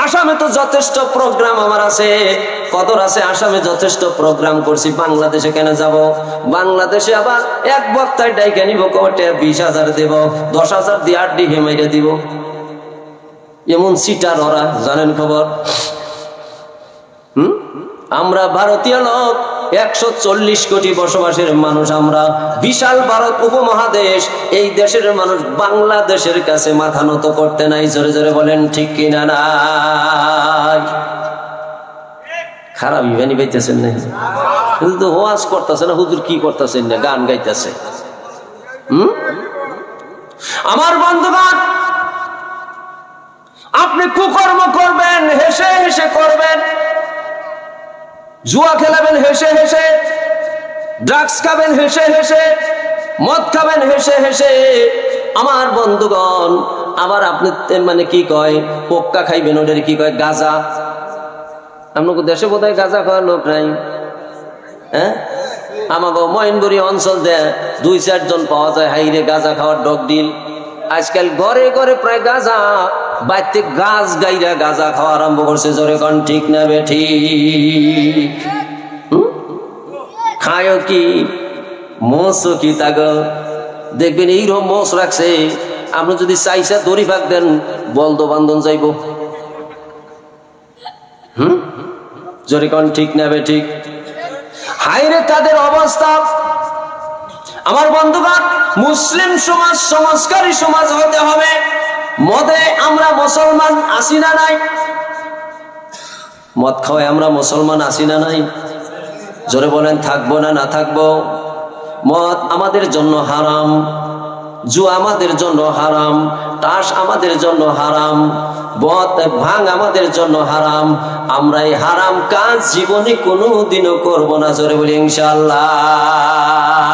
আসামে তো যথেষ্ট প্রোগ্রাম আমার আছে, কদর আছে, আসামে যথেষ্ট প্রোগ্রাম করছি, বাংলাদেশে কেন যাব? বাংলাদেশে আবার এক বক্তায় ডাইকা নিব, কোটে 20,000 দেব, 10,000 দিয়ে 8 ডিহে মাইরে দিব। এমন সিটার ওরা, জানেন খবর? আমরা ভারতীয় লোক, 140 কোটি বসবাসের মানুষ আমরা, বিশাল ভারত উপমহাদেশ। এই দেশের মানুষ বাংলাদেশের কাছে মাথা নত করতে নাই। জোরে জোরে বলেন ঠিক কিনা নাই? খারাপ ইভেনি পাইতেছেন না, কিন্তু ওয়াজ করতেছে না, হুজুর কি করতেছেন না, গান গাইতেছে। আমার বন্ধুগণ, আপনি কুকর্ম করবেন, হেসে হেসে করবেন। জুয়া খেলাবেন হেসে হেসে, ড্রাগস খাবেন হেসে হেসে, মদ খাবেন হেসে হেসে। আমার বন্ধুগণ, আবার আপনি মানে কি কয়, পোক্কা খাইবেন, ওদের কি কয় গাঁজা। আপনাকে দেশে বোধহয় গাঁজা খাওয়ার লোক নাই। হ্যাঁ, আমাকে মহেন্দ্রী অঞ্চল দেয় 2-4 জন পাওয়া যায় হাইরে গাঁজা খাওয়ার ডগ ডিল। আজকাল ঘরে ঘরে প্রায় গাঁজা, বাইতে গাছ গাইরা গাঁজা খাওয়া আরম্ভ করছে। জোরে কোন ঠিক না বেঠিক? খায় কি মোষ কি তাগ দেখবেন এইরকম মোষ রাখছে, আপনি যদি চাইসা দড়ি ফাঁক দেন বলদ বান্ধন যাইব। জোরে কোন ঠিক না বেঠিক? হাইরে তাদের অবস্থা। আমার বন্ধুগণ, মুসলিম সমাজ সংস্কারী সমাজ হতে হবে। মদে আমরা মুসলমান আছি না নাই? মদ খাওয়ায় আমরা মুসলমান আছি না নাই? জোরে বলেন, থাকবো না না থাকবো? মদ আমাদের জন্য হারাম, জুয়া আমাদের জন্য হারাম, তাস আমাদের জন্য হারাম, ভাঙ আমাদের জন্য হারাম। আমরা এই হারাম কাজ জীবনে কোনোদিনও করব না। জোরে বলি ইনশাআল্লাহ।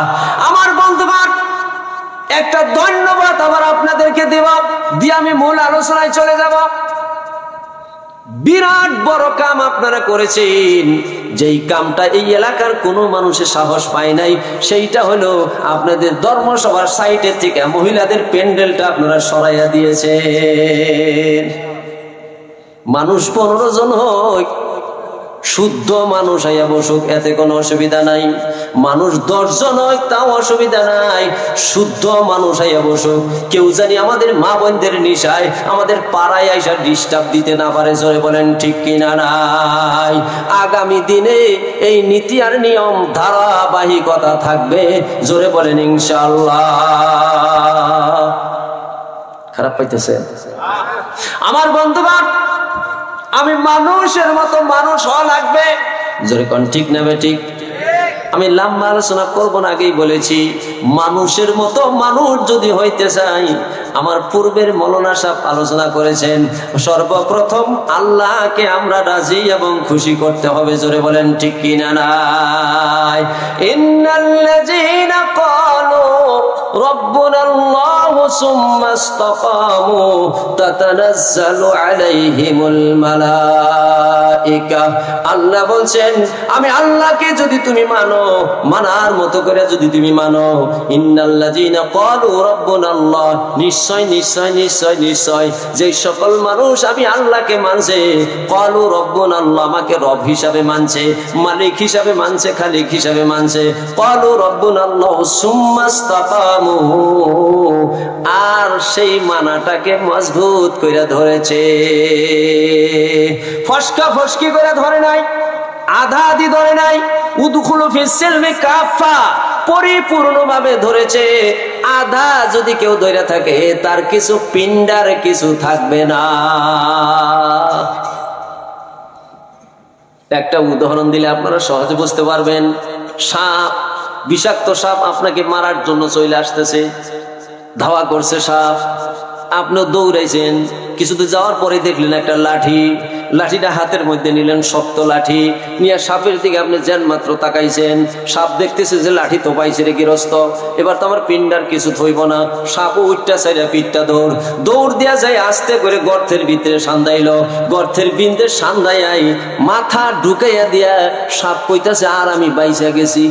আমার বন্ধুগণ, একটা ধন্যবাদ আবার আপনাদেরকে দেব, দিয়ে আমি মূল আলোচনায় চলে যাব। বিরাট বড় কাম আপনারা করেছেন, যেই কামটা এই এলাকার কোনো মানুষের সাহস পায় নাই। সেইটা হলো আপনাদের ধর্মসভার সাইটের থেকে মহিলাদের প্যান্ডেলটা আপনারা সরাইয়া দিয়েছেন। মানুষ 15 জন হোক, শুদ্ধ মানুষ আইয়া বসুক, এতে কোনো অসুবিধা নাই। মানুষ 10 জন হয়, তাও অসুবিধা নাই। শুদ্ধ মানুষ আইয়া বসুক, কেউ জানি আমাদের মা বোনদের নিশায় আমাদের পাড়ায় আইসা ডিস্টার্ব দিতে না পারে। জোরে বলেন ঠিক কিনা নাই? আগামী দিনে এই নীতি আর নিয়ম ধারাবাহিকতা থাকবে। জোরে বলেন ইনশাআল্লাহ। খারাপ পাইতেছে? আমার বন্ধুগণ, আমি মানুষের মতো মানুষ হওয়া লাগবে। জোরে কোন ঠিক না বেঠিক? আমি লম্বা আলোচনা করব না, আগেই বলেছি মানুষের মতো মানুষ যদি হইতে চাই, আমার পূর্বের মৌলানা সাহেব আলোচনা করেছেন, সর্বপ্রথম আল্লাহকে আমরা রাজি এবং খুশি করতে হবে। জোরে বলেন ঠিক কিনা নাই? ইন্নাল্লাযীনা ক্বালু রাব্বুনাল্লাহু সুম্মা ইসতাকামু তাতানাজ্জালু আলাইহিমুল মালায়েকা। আল্লাহ বলছেন আমি আল্লাহকে যদি তুমি মানো, মানার মতো করে যদি তুমি মানো, ইন্নাল্লাযীনা ক্বালু রাব্বুনাল্লাহ, নিশ্চয় নিশ্চয় নিশ্চয় নিশ্চয় যে সকল মানুষ আমি আল্লাহকে মানছে, ক্বালু রাব্বুনাল্লাহ, আমাকে রব হিসাবে মানছে, মালিক হিসাবে মানছে, খালিক হিসাবে মানছে, ক্বালু রাব্বুনাল্লাহ সুম্মা ইসতাকামু, আর সেই মানাটাকে মজবুত করে ধরেছে। ফসকা ফসকি করে ধরে নাই, আধা আধি ধরে নাই, উদখুলু ফিস সিলমি কাফা, পরিপূর্ণভাবে ধরেছে। আধা যদি কেউ ধরে থাকে তার কিছু পিন্ডার কিছু থাকবে না। একটা উদাহরণ দিলে আপনারা সহজে বুঝতে পারবেন। সাপ, বিষাক্ত সাপ আপনাকে মারার জন্য চলে আসতেছে, ধাওয়া করছে সাপ, আপনি দৌড়াইছেন, কিছুদূর যাওয়ার পরে দেখলেন একটা লাঠি, লাঠিটা হাতের মধ্যে নিলেন, শক্ত লাঠি নিয়ে সাপের দিকে আপনি যেন মাত্র তাকাইছেন, সাপ দেখতেছে যে লাঠি তো পাইছে রে গৃহস্থ, এবার তো আমার পিন্ডার কিছু থইব না। সাপও উঠটা চাইরা পিঠটা দৌড় দিয়া যায়, আস্তে করে গর্তের ভিতরে সান্দাইল, গর্তের বিন্দে সান্দাই মাথা ঢুকাইয়া দিয়া সাপ কইতাছে আর আমি বাইসা গেছি।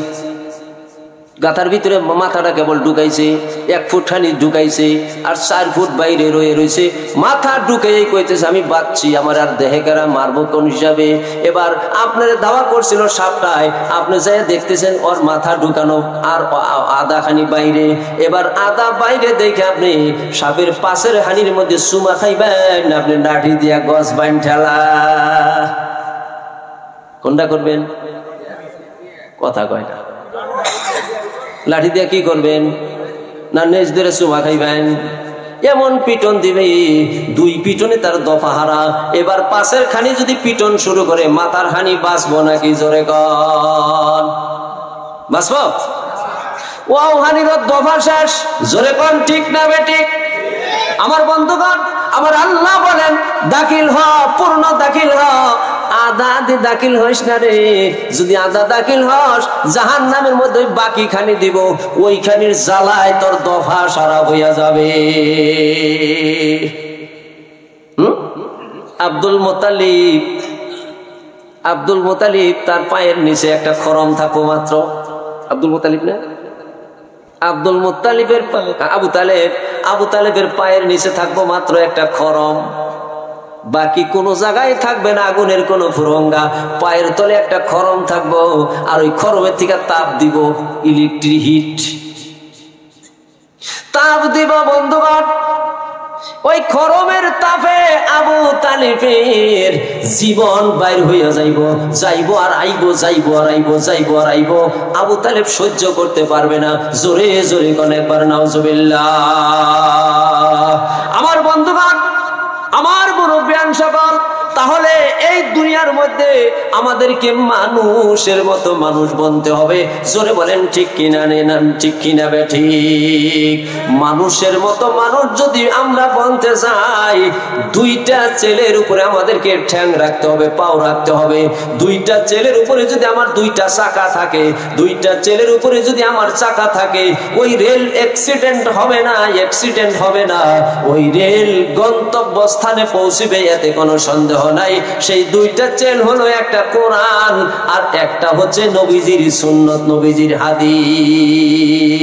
গাথার ভিতরে মাথাটা কেবল ঢুকাইছে, 1 ফুট খানি ঢুকাইছে, আর 4 ফুট বাইরে রয়েছে। মাথা ঢুকাই কইতেছে আমি বাচ্ছি, আমার আর দেহে কারা মারবো কোন হিসাবে। এবার আপনার ধাওয়া করছিল সাপটায়, আপনি যাই দেখতেছেন ওর মাথা ঢুকানো আর আধা খানি বাইরে। এবার আধা বাইরে দেখে আপনি সাপের পাশের হানির মধ্যে সুমা খাইবেন, আপনি লাঠি দিয়া গছ বাইন ঠেলা। কোনটা করবেন? কথা কয় না। লাঠি দিয়ে কি করবেন? না নেজ ধরে চুমা খাইবেন, এমন পিটন দিবে 2 পিটনে তার দফা হারা। এবার পাশের খানি যদি পিটন শুরু করে, মাথার হানি বাঁচবো নাকি? জোরে কন, বাঁচবো? ওয়াও হানির দফা শেষ। জোরে কন ঠিক না বেঠিক? আমার বন্ধুগণ, আমার আল্লাহ বলেন দাখিল হ, পূর্ণ দাখিল হ, আধা আধি দাখিল হইস না রে। যদি আধা দাখিল হস, জাহান্নামের মধ্যে বাকি খানি দিব, ওই খানির জ্বালায় তোর দফা সারা হইয়া যাবে। আব্দুল মুতালিব তার পায়ের নিচে একটা খরম থাকবো মাত্র। আব্দুল মুতালিব না, আব্দুল মুত্তালিবের আবু তালেবের পায়ের নিচে থাকবো মাত্র একটা খরম, বাকি কোনো জায়গায় থাকবে না আগুনের কোনো ফুরঙ্গা। পায়ের তলে একটা খরম থাকবো, আর ওই খরমের থেকে তাপ দিব, ইলেকট্রিক হিট তাপ দিব। বন্ধুগণ, ওই খরমের তাপে আবু তালিবের জীবন বাইর হইয়া যাইব আর আইব, যাইব আর আইব, যাইব আর আইব। আবু তালেব সহ্য করতে পারবে না। জোরে জোরে কোন একবার নাউজুবিল্লাহ। আমার বন্ধুগণ, আমার মুরব্বিয়ান সকল, তাহলে এই দুনিয়ার মধ্যে আমাদেরকে মানুষের মতো মানুষ বনতে হবে। জোরে বলেন ঠিক কিনা? ঠিক কিনা বেঠিক? মানুষের মতো মানুষ যদি আমরা বনতে চাই, 2টা ছেলের উপরে আমাদেরকে ঠ্যাং রাখতে হবে, পাও রাখতে হবে। 2টা ছেলের উপরে যদি আমার 2টা চাকা থাকে, 2টা ছেলের উপরে যদি আমার চাকা থাকে, ওই রেল অ্যাক্সিডেন্ট হবে না, অ্যাক্সিডেন্ট হবে না। ওই রেল গন্তব্যস্থানে পৌঁছবে, এতে কোনো সন্দেহ নাই। সেই 2টা চেন হলো, একটা কোরআন আর একটা হচ্ছে নবীজির সুন্নত, নবীজির হাদিস।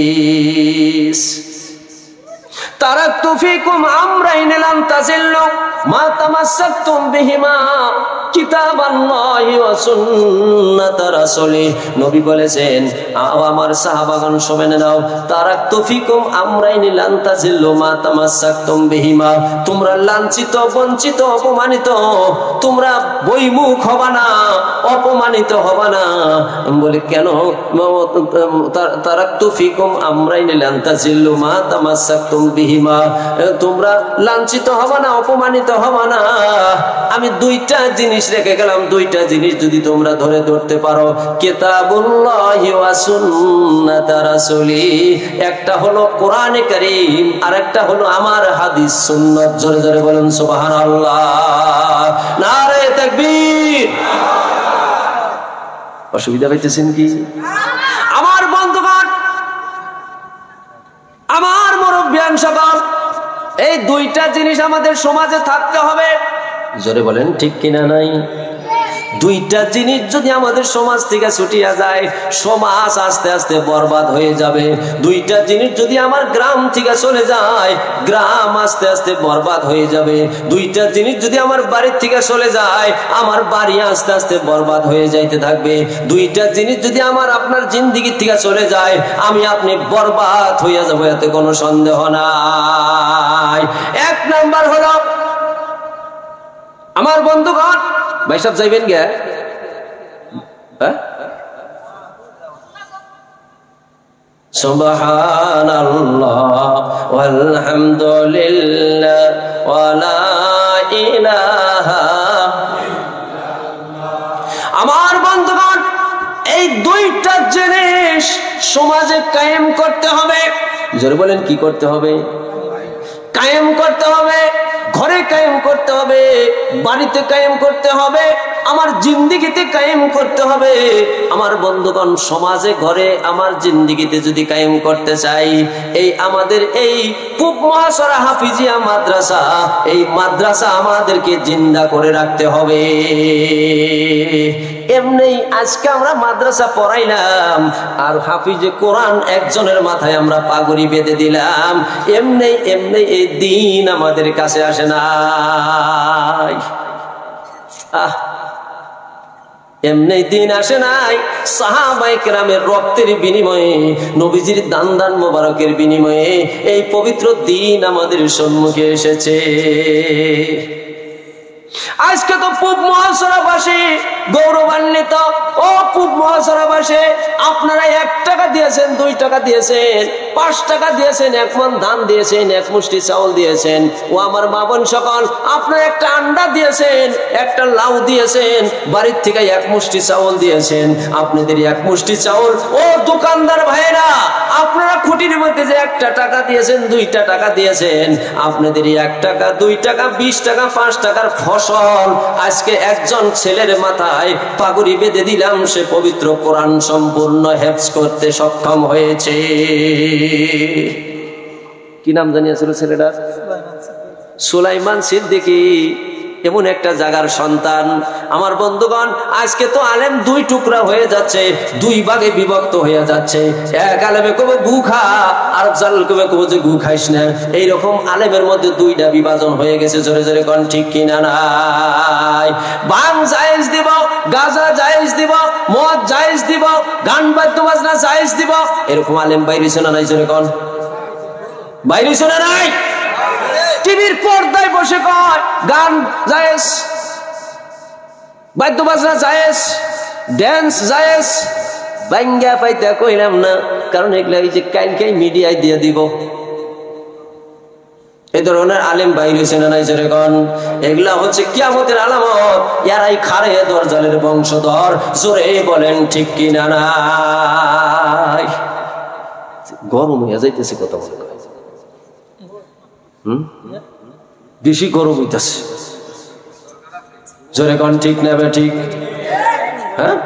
তারাকতু ফিকুম আমরাইন লান তাজিল্লু মা তামাসসাকতুম বিহিমা কিতাবাল্লাহি ওয়া সুন্নাত রাসূলি। নবী বলেছেন, আমার সাহাবাগণ শুনে নাও, তারাকতু ফিকুম আমরাইন লান তাজিল্লু মা তামাসসাকতুম বিহিমা। তোমরা লাঞ্ছিত, বঞ্চিত, অপমানিত, তোমরা বইমুখ হবা না, অপমানিত হবা না। বলে কেন? তারাকতু ফিকুম আমরাইন লান তাজিল্লু মা তামাসসাকতুম বিহিমা। তোমরা লাঞ্ছিত হবা না, অপমানিত হবা না। আমি 2টা জিনিস জিনিস রেখে গেলাম, দুইটা জিনিস যদি তোমরা ধরতে পারো, কিতাবুল্লাহি ওয়া সুন্নাত রাসূলি, একটা হলো কোরআনে কারীম আর একটা হলো আমার হাদিস সুন্নাত। জোরে জোরে বলেন সুবহানাল্লাহ, নারে তাকবীর। অসুবিধা পাইতেছেন কি আমার বন্ধুগণ, আমার মুরব্বিয়ান সকল? এই দুইটা জিনিস আমাদের সমাজে থাকতে হবে। জোরে বলেন ঠিক কিনা নাই? দুইটা জিনিস যদি আমাদের সমাজ থেকে ছুটিয়া যায়, সমাজ আস্তে আস্তে বরবাদ হয়ে যাবে। দুইটা জিনিস যদি আমার গ্রাম থেকে চলে যায়, গ্রাম আস্তে আস্তে বরবাদ হয়ে যাবে। দুইটা জিনিস যদি আমার বাড়ির থেকে চলে যায়, আমার বাড়ি আস্তে আস্তে বরবাদ হয়ে যাইতে থাকবে। দুইটা জিনিস যদি আমার আপনার জিন্দেগির থেকে চলে যায়, আমি আপনি বরবাদ হইয়া যাবো, এতে কোনো সন্দেহ নাই। এক নাম্বার হলো আমার বন্ধুগণ, ভাই সব যাইবেন গে? সুবহানাল্লাহ ওয়ালহামদুলিল্লাহ ওয়া লা ইলাহা। আমার বন্ধুগণ, এই দুইটা জিনিস সমাজে কায়েম করতে হবে। জোরে বলেন কি করতে হবে? কায়েম করতে হবে। ঘরে কায়েম করতে হবে, বাড়িতে কায়েম করতে হবে, আমার জিন্দেগিতে কায়েম করতে হবে। আমার বন্ধুগণ, সমাজে, ঘরে, আমার জিন্দেগিতে যদি কায়েম করতে চাই, এই আমাদের এই পূব মহাসরা হাফিজিয়া মাদ্রাসা, এই মাদ্রাসা আমাদেরকে জিন্দা করে রাখতে হবে। এমনি আজকে আমরা মাদ্রাসা পড়াইলাম আর হাফিজে কোরআন একজনের মাথায় আমরা পাগড়ি বেঁধে দিলাম, এমনি এমনি এই দিন আমাদের কাছে আসে নাই। এমনি দিন আসে নাই। সাহাবায়ে কেরামের রক্তের বিনিময়ে, নবীজির দান দান মোবারকের বিনিময়ে এই পবিত্র দিন আমাদের সম্মুখে এসেছে। আজকে তো পূব মহাসরাবাসী গৌরবান্বিত। ও পূব মহাসরাবাসী, আপনারা 1 টাকা দিয়েছেন, 2 টাকা দিয়েছেন, 5 টাকা দিয়েছেন, 1 মণ ধান দিয়েছেন, 1 মুষ্টি চাউল দিয়েছেন। ও আমার মা বোন সকল, আপনারা একটা আন্ডা দিয়েছেন, একটা লাউ দিয়েছেন, বাড়ির থেকে 1 মুষ্টি চাউল দিয়েছেন। আপনাদের 1 মুষ্টি চাউল, ও দোকানদার ভাইরা, আপনারা খুঁটির মধ্যে যে 1টা টাকা দিয়েছেন, 2টা টাকা দিয়েছেন, আপনাদের 1 টাকা, 2 টাকা, 20 টাকা, 5 টাকার ফসল আজকে একজন ছেলের মাথায় পাগড়ি বেঁধে দিলাম, সে পবিত্র কোরআন সম্পূর্ণ হেফজ করতে সক্ষম হয়েছে। কি নাম জানিয়েছিল ছেলেটা? সুলাইমান সিদ্দিকী। এমন একটা জায়গার সন্তান। আমার বন্ধুগণ, আজকে তো আলেম 2 টুকরা হয়ে যাচ্ছে, 2 ভাগে বিভক্ত হয়ে যাচ্ছে। এক আলেমে কবে গু খা, আর জাল কবে কবে যে গু খাইস না। এইরকম আলেমের মধ্যে 2টা বিভাজন হয়ে গেছে। জোরে জোরে কোন ঠিক কিনা নাই? বাং জায়েজ দিব, গাঁজা জায়েজ দিব, মদ জায়েজ দিব, গান বাদ্য বাজনা জায়েজ দিব, এরকম আলেম বাইরে শোনা নাই? জোরে কোন বাইরে শোনা নাই? টিভির পর্দায় বসে কয় গান জায়েজ, বাদ্য বাজনা জায়েজ, ড্যান্স জায়েজ। বাঙ্গা পাইতে কইলাম না, কারণ এগুলা এই যে কালকে মিডিয়ায় দিয়ে দিব। এই ধরনের আলেম বাইরে হয়েছে না নাই? জোরে কোন। এগুলা হচ্ছে কিয়ামতের আলামত। এরাই খারে দরজালের বংশধর। জোরে বলেন ঠিক কিনা নাই? গরম হয়ে যাইতেছে কথা বলে, বেশি গরম হইতেছে। জোরে কোন ঠিক না ঠিক? হ্যাঁ,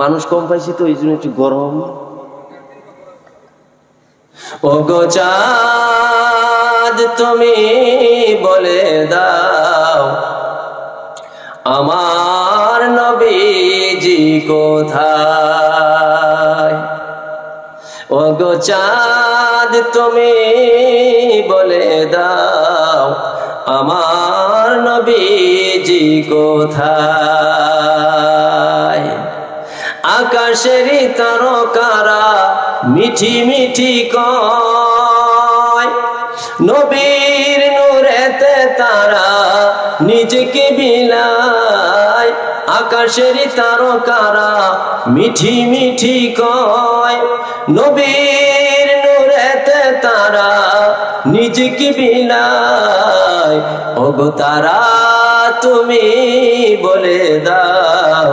মানুষ কম পাইছি তো এই জন্য একটু গরম। ও গো চাঁদ, তুমি বলে দাও আমার নবীজি কোথায়? ও গো চাঁদ, তুমি বলে দাও আমার নবীজি কোথায়? আকাশেরই তারকারা মিঠি মিঠি কয়, নবীর নূরেতে তারা নিজেকে বিলায়। আকাশেরই তারকারা মিঠি মিঠি কয়, নবীর নূরেতে তারা নিজেকে বিলায়। ওগো তারা তুমি বলে দাও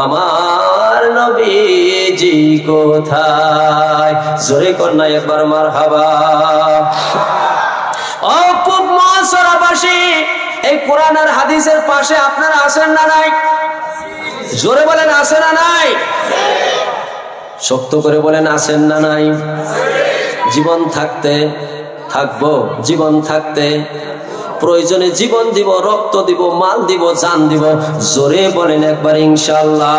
আমার নবীজি কোথায়? জোরে কন্যা একবার মারহাবা। ও পূব মহাসরাবাসী, এই কোরআন আর হাদিসের পাশে আপনারা আছেন না নাই? জোরে বলেন আছেন না নাই? শক্ত করে বলেন আছেন না নাই? জীবন থাকতে থাকবো, জীবন থাকতে প্রয়োজনে জীবন দিব, রক্ত দিব, মাল দিব, জান দিব। জোরে বলেন একবার ইনশাআল্লাহ।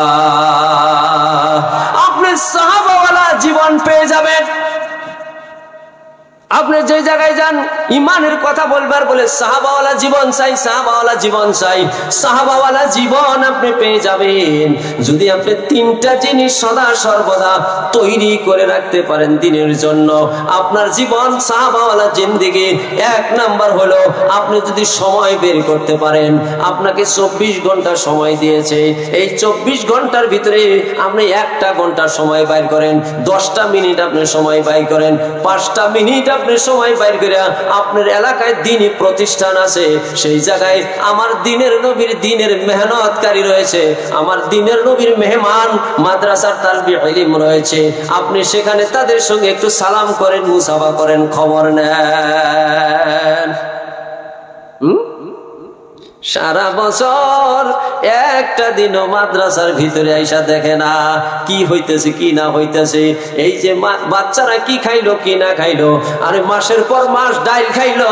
আপনি সাহাবাওয়ালা জীবন পেয়ে যাবেন। আপনি যে জায়গায় যান ইমানের কথা বলবার বলে সাহাবাওয়ালা জীবন চাই, সাহাবাওয়ালা জীবন চাই, সাহাবাওয়ালা জীবন আপনি পেয়ে যাবেন যদি আপনি তিনটা জিনিস সদা সর্বদা তৈরি করে রাখতে পারেন দিনের জন্য। আপনার জীবন সাহাবাওয়ালা জিন্দেগি। এক নাম্বার হলো আপনি যদি সময় বের করতে পারেন। আপনাকে 24 ঘন্টা সময় দিয়েছে, এই 24 ঘন্টার ভিতরে আপনি 1টা ঘন্টা সময় বাইর করেন, 10টা মিনিট আপনি সময় বাইর করেন, 5টা মিনিট আপনি সময় বাইর করে আপনার এলাকায় দ্বীনি প্রতিষ্ঠান আছে, সেই জায়গায় আমার দ্বীনের নবীর দ্বীনের মেহনতকারী রয়েছে, আমার দ্বীনের নবীর মেহমান মাদ্রাসার তালবীহ ইলম রয়েছে, আপনি সেখানে তাদের সঙ্গে একটু সালাম করেন, মুসাফা করেন, খবর নেন। সারা বছর একটা দিনও মাদ্রাসার ভিতরে আইসা দেখে না কি হইতেছে কি না হইতেছে, এই যে বাচ্চারা কি খাইলো কি না খাইলো, আরে মাসের পর মাস ডাইল খাইলো,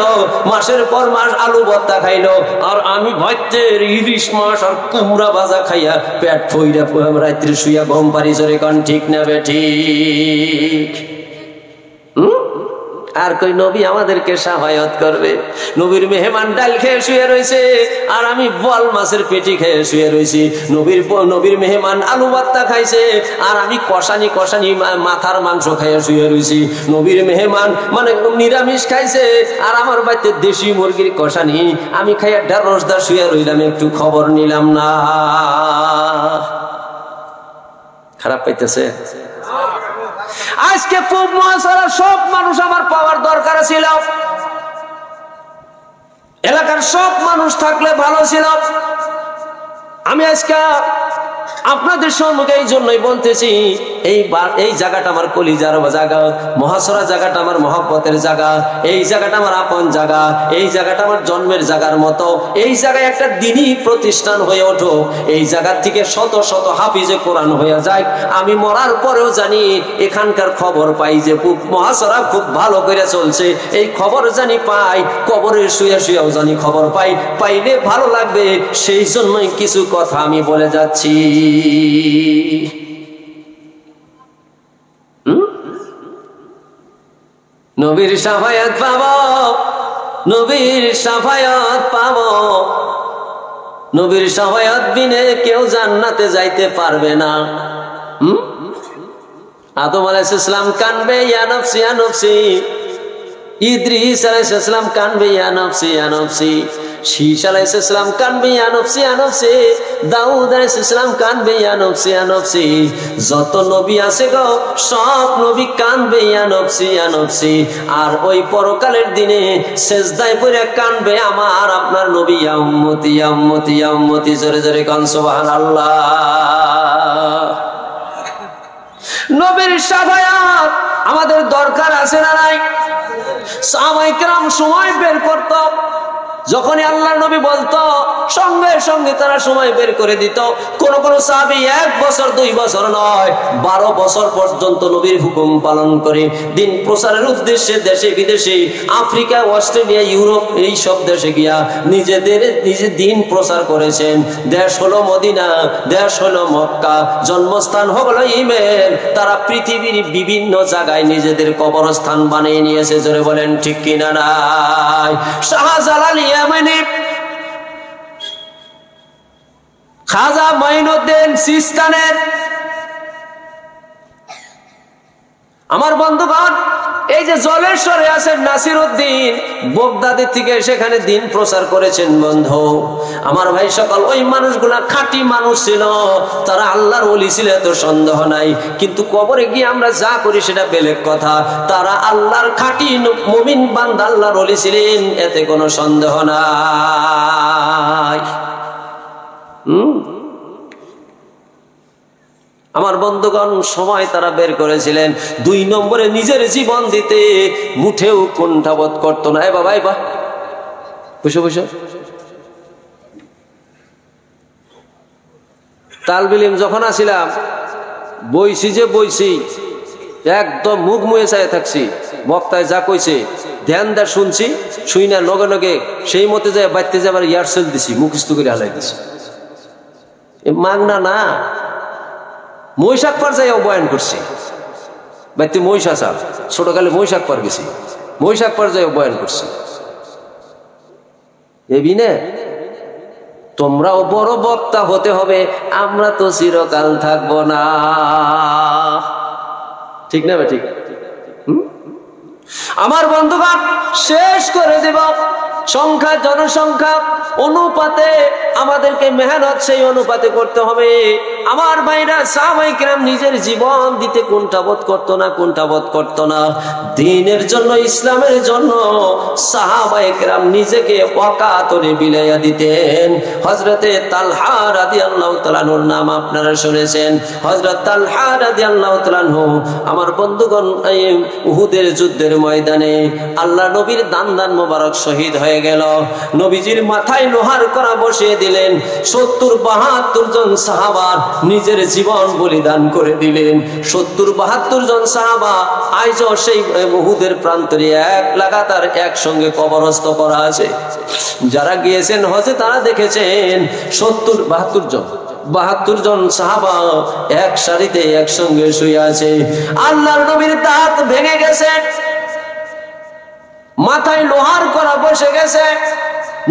মাসের পর মাস আলু ভর্তা খাইলো, আর আমি ভাইতের ইলিশ মাছ আর কুমড়া ভাজা খাইয়া পেট ফইরা রাত্রে শুইয়া ঘুম পারি। জোরে কোন ঠিক না বেঠিক? আর কই নবী আমাদেরকে সাহায্য করবে? নবীর মেহমান ডাল খেয়ে শুয়ে রয়েছে আর আমি বল মাছের পেটি খেয়ে শুয়ে রয়েছি। নবীর মেহমান আলু ভর্তা খাইছে আর আমি কষানি কষানি মাথার মাংস খাইয়া শুয়ে রয়েছি। নবীর মেহমান মানে নিরামিষ খাইছে আর আমার বাড়িতে দেশি মুরগির কষানি আমি খাইয়া ঢেঁড়সদা শুয়ে রইলাম, একটু খবর নিলাম না। খারাপ পাইতেছে? আজকে পূব মহাসড়ক সব মানুষ আমার পাওয়ার দরকার ছিল, এলাকার সব মানুষ থাকলে ভালো ছিল। আমি আজকে আপনাদের সম্মুখে এই জন্যই বলতেছি, এই জায়গাটা আমার কলিজার জায়গা, মহাসরা জায়গাটা আমার মহব্বতের জায়গা, এই জায়গাটা আমার আপন জায়গা, এই জায়গাটা আমার জন্মের জায়গার মতো। এই জায়গায় একটা দ্বীনি প্রতিষ্ঠান হয়ে ওঠো, এই জায়গা থেকে শত শত হাফিজে কোরআন হয়ে যায়। আমি মরার পরেও জানি এখানকার খবর পাই যে মহাসরা খুব ভালো করে চলছে, এই খবর জানি পাই, কবরে শুয়ে শুয়েও জানি খবর পাই, পাইলে ভালো লাগবে। সেই জন্যই কিছু কথা আমি বলে যাচ্ছি। নবীর শাফায়াত পাবো, নবীর শাফায়াত পাবো, নবীর শাফায়াত বিনে কেউ জান্নাতে যাইতে পারবে না। আদম আলাইহিস সালাম কানবে ইয়া নফসি ইয়া নফসি, ইদ্রিস আলাইহিস সালাম কানবে ইয়া নফসি ইয়া নফসি, শীশ আলাইহিস সালাম কানবে ইয়া নফসি ইয়া নফসি, দাউদ আলাইহিস সালাম কানবে ইয়া নফসি ইয়া নফসি। যত নবী আছে গো সব নবী কানবে ইয়া নফসি ইয়া নফসি। আর ওই পরকালের দিনে সেজদায় পড়ে কানবে আমার আপনার নবী, ইয়া উম্মতি ইয়া উম্মতি ইয়া উম্মতি। জোরে জোরে কান সুবহানাল্লাহ। নবীর শাফায়াত আমাদের দরকার আছে না নাই? সাহাবায়ে কেরাম সময় বের করত, যখনই আল্লাহর নবী বলতো সঙ্গে সঙ্গে তারা সময় বের করে দিত। কোন কোন সাহাবী 1 বছর 2 বছর নয় 12 বছর পর্যন্ত নবীর হুকুম পালন করে দিন প্রচারের উদ্দেশ্যে দেশে বিদেশে আফ্রিকা, অস্ট্রেলিয়া, ইউরোপ এই সব দেশে গিয়া নিজে দিন প্রচার করেছেন। দেশ হলো মদিনা, দেশ হলো মক্কা, জন্মস্থান হলো ইমেন। তারা পৃথিবীর বিভিন্ন জায়গায় নিজেদের কবরস্থান বানিয়ে নিয়েছে। জোরে বলেন ঠিক কিনা নাই? শাহজালাল ইয়ামানি, খাজা মাইনুদ্দিন সিস্তানের, আমার বন্ধুগণ এই যে জলেশ্বরে আছেন নাসিরউদ্দিন, বগদাদের থেকে সেখানে দিন প্রচার করেছেন। বন্ধু আমার ভাই সকল, ওই মানুষগুলা খাঁটি মানুষ ছিল, তারা আল্লাহর ওলি ছিল, এত সন্দেহ নাই। কিন্তু কবরে গিয়ে আমরা যা করি সেটা বেলেগ কথা। তারা আল্লাহর খাঁটি মুমিন বান্দা, আল্লাহর ওলি ছিলেন, এতে কোনো সন্দেহ নাই। আমার বন্ধুগণ সময় তারা বের করেছিলেন 2 নম্বরে নিজের জীবন দিতে মুঠেও কুণ্ঠাবোধ করতো না। বাবা বসো বসো। তালবিলিম যখন আসিলাম বইছি একদম মুখ মুয়ে চাই থাকছি, বক্তায় যা কইছে ধ্যান দেয় শুনছি, শুই না লগে লগে সেই মতে যায় বাড়তে যাবার ইয়ারসেল দিছি, মুখস্থ করে হালাই দিছি। মাগনা না, মহিষাক পার যাই বয়ান করছি, বাড়তে মহিষ আসা ছোটকালে মহিষাক পার গেছি, মহিষাক পার যাই বয়ান করছি। এবি না তোমরাও বড় বক্তা হতে হবে, আমরা তো চিরকাল থাকবো না, ঠিক না? ঠিক। আমার বন্ধুগণ শেষ করে দেব। সংখ্যা জনসংখ্যা অনুপাতে আমাদেরকে মেহনত সেই অনুপাতে করতে হবে। আমার ভাইরা সাহাবায়ে কেরাম নিজের জীবন দিতে কুণ্ঠাবোধ করতো না। দ্বীনের জন্য, ইসলামের জন্য সাহাবায়ে কেরাম নিজেকে অকাতরে বিলাইয়া দিতেন। হযরতে তালহা রাদিয়াল্লাহু তাআলা আনহুর নাম আপনারা শুনেছেন। হযরত তালহা রাদিয়াল্লাহু তাআলা আনহু আমার বন্ধুগণ উহুদের যুদ্ধের ময়দানে আল্লাহ নবীর দান মোবারক শহীদ হয়ে গেল। নবীজির মাথায় লোহার কড়া বসিয়ে দিলেন। ৭০-৭২ জন সাহাবা নিজের জীবন বলিদান করে দিলেন। ৭০-৭২ জন সাহাবা আজও সেই উহুদের প্রান্তরে এক লাগাতার একসঙ্গে কবরস্থ করা আছে। যারা গিয়েছেন হজে তারা দেখেছেন ৭০-৭২ জন সাহাবা এক সারিতে একসঙ্গে শুয়ে আছে। আল্লাহর নবীর দাঁত ভেঙে গেছে, মাথায় লোহার কড়া বসে গেছে।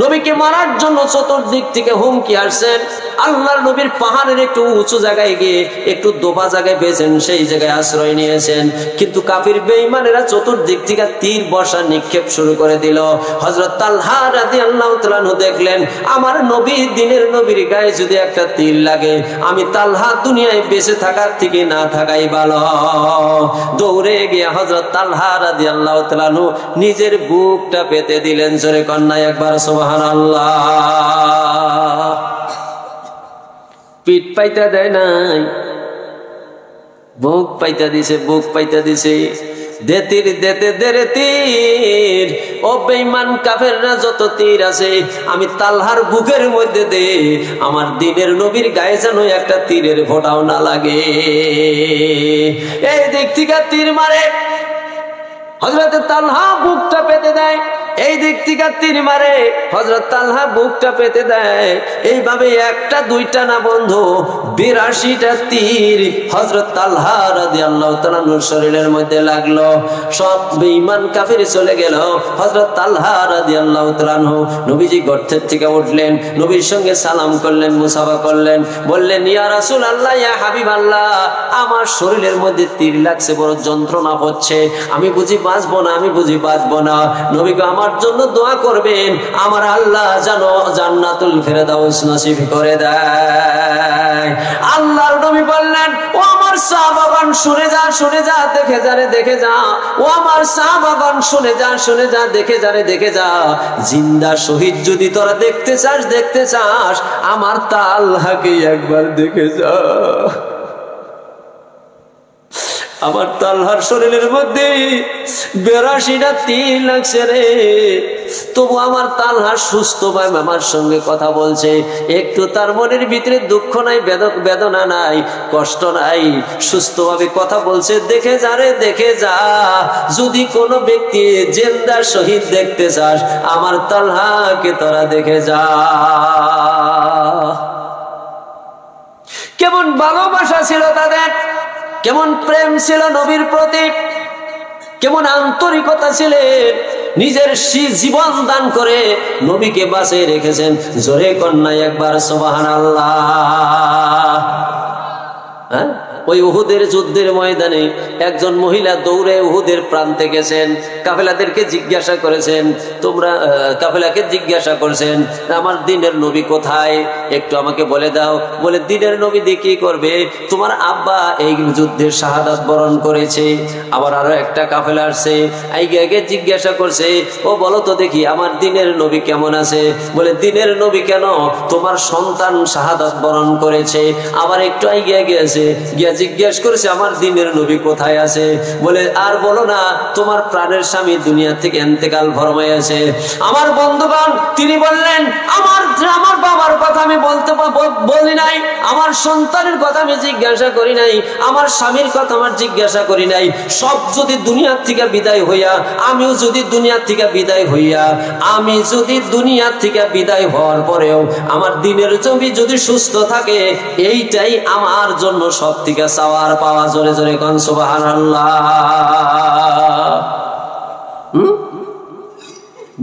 নবীকে মারার জন্য চতুর্দিক থেকে হুমকি আসছেন। আল্লাহর নবীর পাহাড়ের একটু উঁচু জায়গায় গিয়ে একটু দোবা জায়গায় পেয়েছেন, সেই জায়গায় আশ্রয় নিয়েছেন। কিন্তু কাফির বেঈমানেরা চতুর্দিক থেকে তীর বর্ষা নিক্ষেপ শুরু করে দিল। হযরত তালহা রাদিয়াল্লাহু তাআলা আনহু দেখলেন আমার নবী, দ্বীনের নবীর গায়ে যদি একটা তীর লাগে, আমি তালহা দুনিয়ায় বেঁচে থাকার থেকে না থাকাই ভালো। দৌড়ে গিয়ে হযরত তালহা রাদিয়াল্লাহু তাআলা আনহু নিজের বুকটা পেতে দিলেন। জোরে কন্যা একবার সুবহানাল্লাহ। পিঠ পাইতা দেয় নাই, বুক পাইতা দিছে, বুক পাইতা দিছে। দেতির দেতে দেরে তীর, ও বেঈমান কাফেররা যত তীর আছে আমি তালহার বুকের মধ্যে দে, আমার দ্বীনের নবীর গায়ে যেন একটা তীরের ফোঁটাও না লাগে। এই দিক থেকে তীর মারে, হযরতে তালহা বুকটা পেতে দেয়। এই দিক থেকে তীর মারে, হযরত তালহা বুকটা পেতে দেয়। এইভাবে একটা দুইটা না বন্ধু ৮২টা তীর হযরত তালহা রাদিয়াল্লাহু তাআলা আনহুর শরীরের মধ্যে লাগলো। সব বেঈমান কাফির চলে গেল। হযরত তালহা রাদিয়াল্লাহু তাআলা আনহু নবীজি গর্তের থেকে উঠলেন, নবীর সঙ্গে সালাম করলেন, মুসাফা করলেন, বললেন ইয়া রাসূলুল্লাহ, ইয়া হাবিবাল্লাহ, আমার শরীরের মধ্যে তীর লাগছে, বড় যন্ত্রণা হচ্ছে, আমি বুঝি বাঁচবো না, আমি বুঝি বাঁচবো না। নবী গো আমার জন্য দোয়া করবেন, আমার আল্লাহ যেন জান্নাতুল ফেরদাউস নসিব করে দেয়। আল্লাহর নবী বললেন ও আমার সাহাবাগণ শুনে যা, শুনে যা, দেখে যা রে দেখে যা। ও আমার সাহাবাগণ শুনে যা, শুনে যা, দেখে যা রে দেখে যা। জিন্দা শহীদ যদি তোরা দেখতে চাস, দেখতে চাস, আমার তালহাকে একবার দেখে যা। আমার তালহার শরীরের মধ্যে ৮২টা তীর লাগছে রে, তবু আমার তালহা সুস্থ ভাই আমার সঙ্গে কথা বলছে, একটু তার মনের ভিতরে দুঃখ নাই, বেদনা নাই, কষ্ট নাই, সুস্থভাবে কথা বলছে। দেখে যা রে দেখে যা, যদি কোনো ব্যক্তি জিন্দা শহীদ দেখতে চাস, আমার তালহাকে তোরা দেখে যা। কেমন ভালোবাসা ছিল তাদের, কেমন প্রেম ছিল নবীর প্রতি, কেমন আন্তরিকতা ছিলেন, নিজের জীবন দান করে নবীকে বাঁচিয়ে রেখেছেন। জোরে কন্যা একবার সুবহানাল্লাহ। ওই উহুদের যুদ্ধের ময়দানে একজন মহিলা দৌড়ে উহুদের প্রান্তে গেছেন, কাফেলাদেরকে জিজ্ঞাসা করেছেন, তোমরা কাফেলাকে জিজ্ঞাসা করেছেন আমার দিনের নবী কোথায়, একটু আমাকে বলে দাও। বলে দিনের নবী দিয়ে কি করবে, তোমার আব্বা এই যুদ্ধের শাহাদাত বরণ করেছে। আবার আরো একটা কাফেলা আসছে, আগে জিজ্ঞাসা করছে, ও বলো তো দেখি আমার দিনের নবী কেমন আছে। বলে দিনের নবী কেন, তোমার সন্তান শাহাদাত বরণ করেছে। আবার একটু আগে গিয়েছে, গিয়া জিজ্ঞেস করেছে আমার দিনের নবী কোথায় আছে। বলে আর বলো না, তোমার প্রাণের স্বামী দুনিয়া থেকে ইন্তেকাল ফরমাইয়াছে। আমার বন্ধুগণ, তিনি বললেন আমার বাবার কথা আমি বলি নাই, আমার সন্তানের কথা আমি জিজ্ঞাসা করি নাই, আমার স্বামীর কথা আমার জিজ্ঞাসা করি নাই। সব যদি দুনিয়ার থেকে বিদায় হইয়া, আমিও যদি দুনিয়ার থেকে বিদায় হইয়া, আমি যদি দুনিয়ার থেকে বিদায় হওয়ার পরেও আমার দিনের নবী যদি সুস্থ থাকে, এইটাই আমার জন্য সব থেকে চাওয়ার পাওয়া। জোরে জোরে কোন সুবহানাল্লাহ।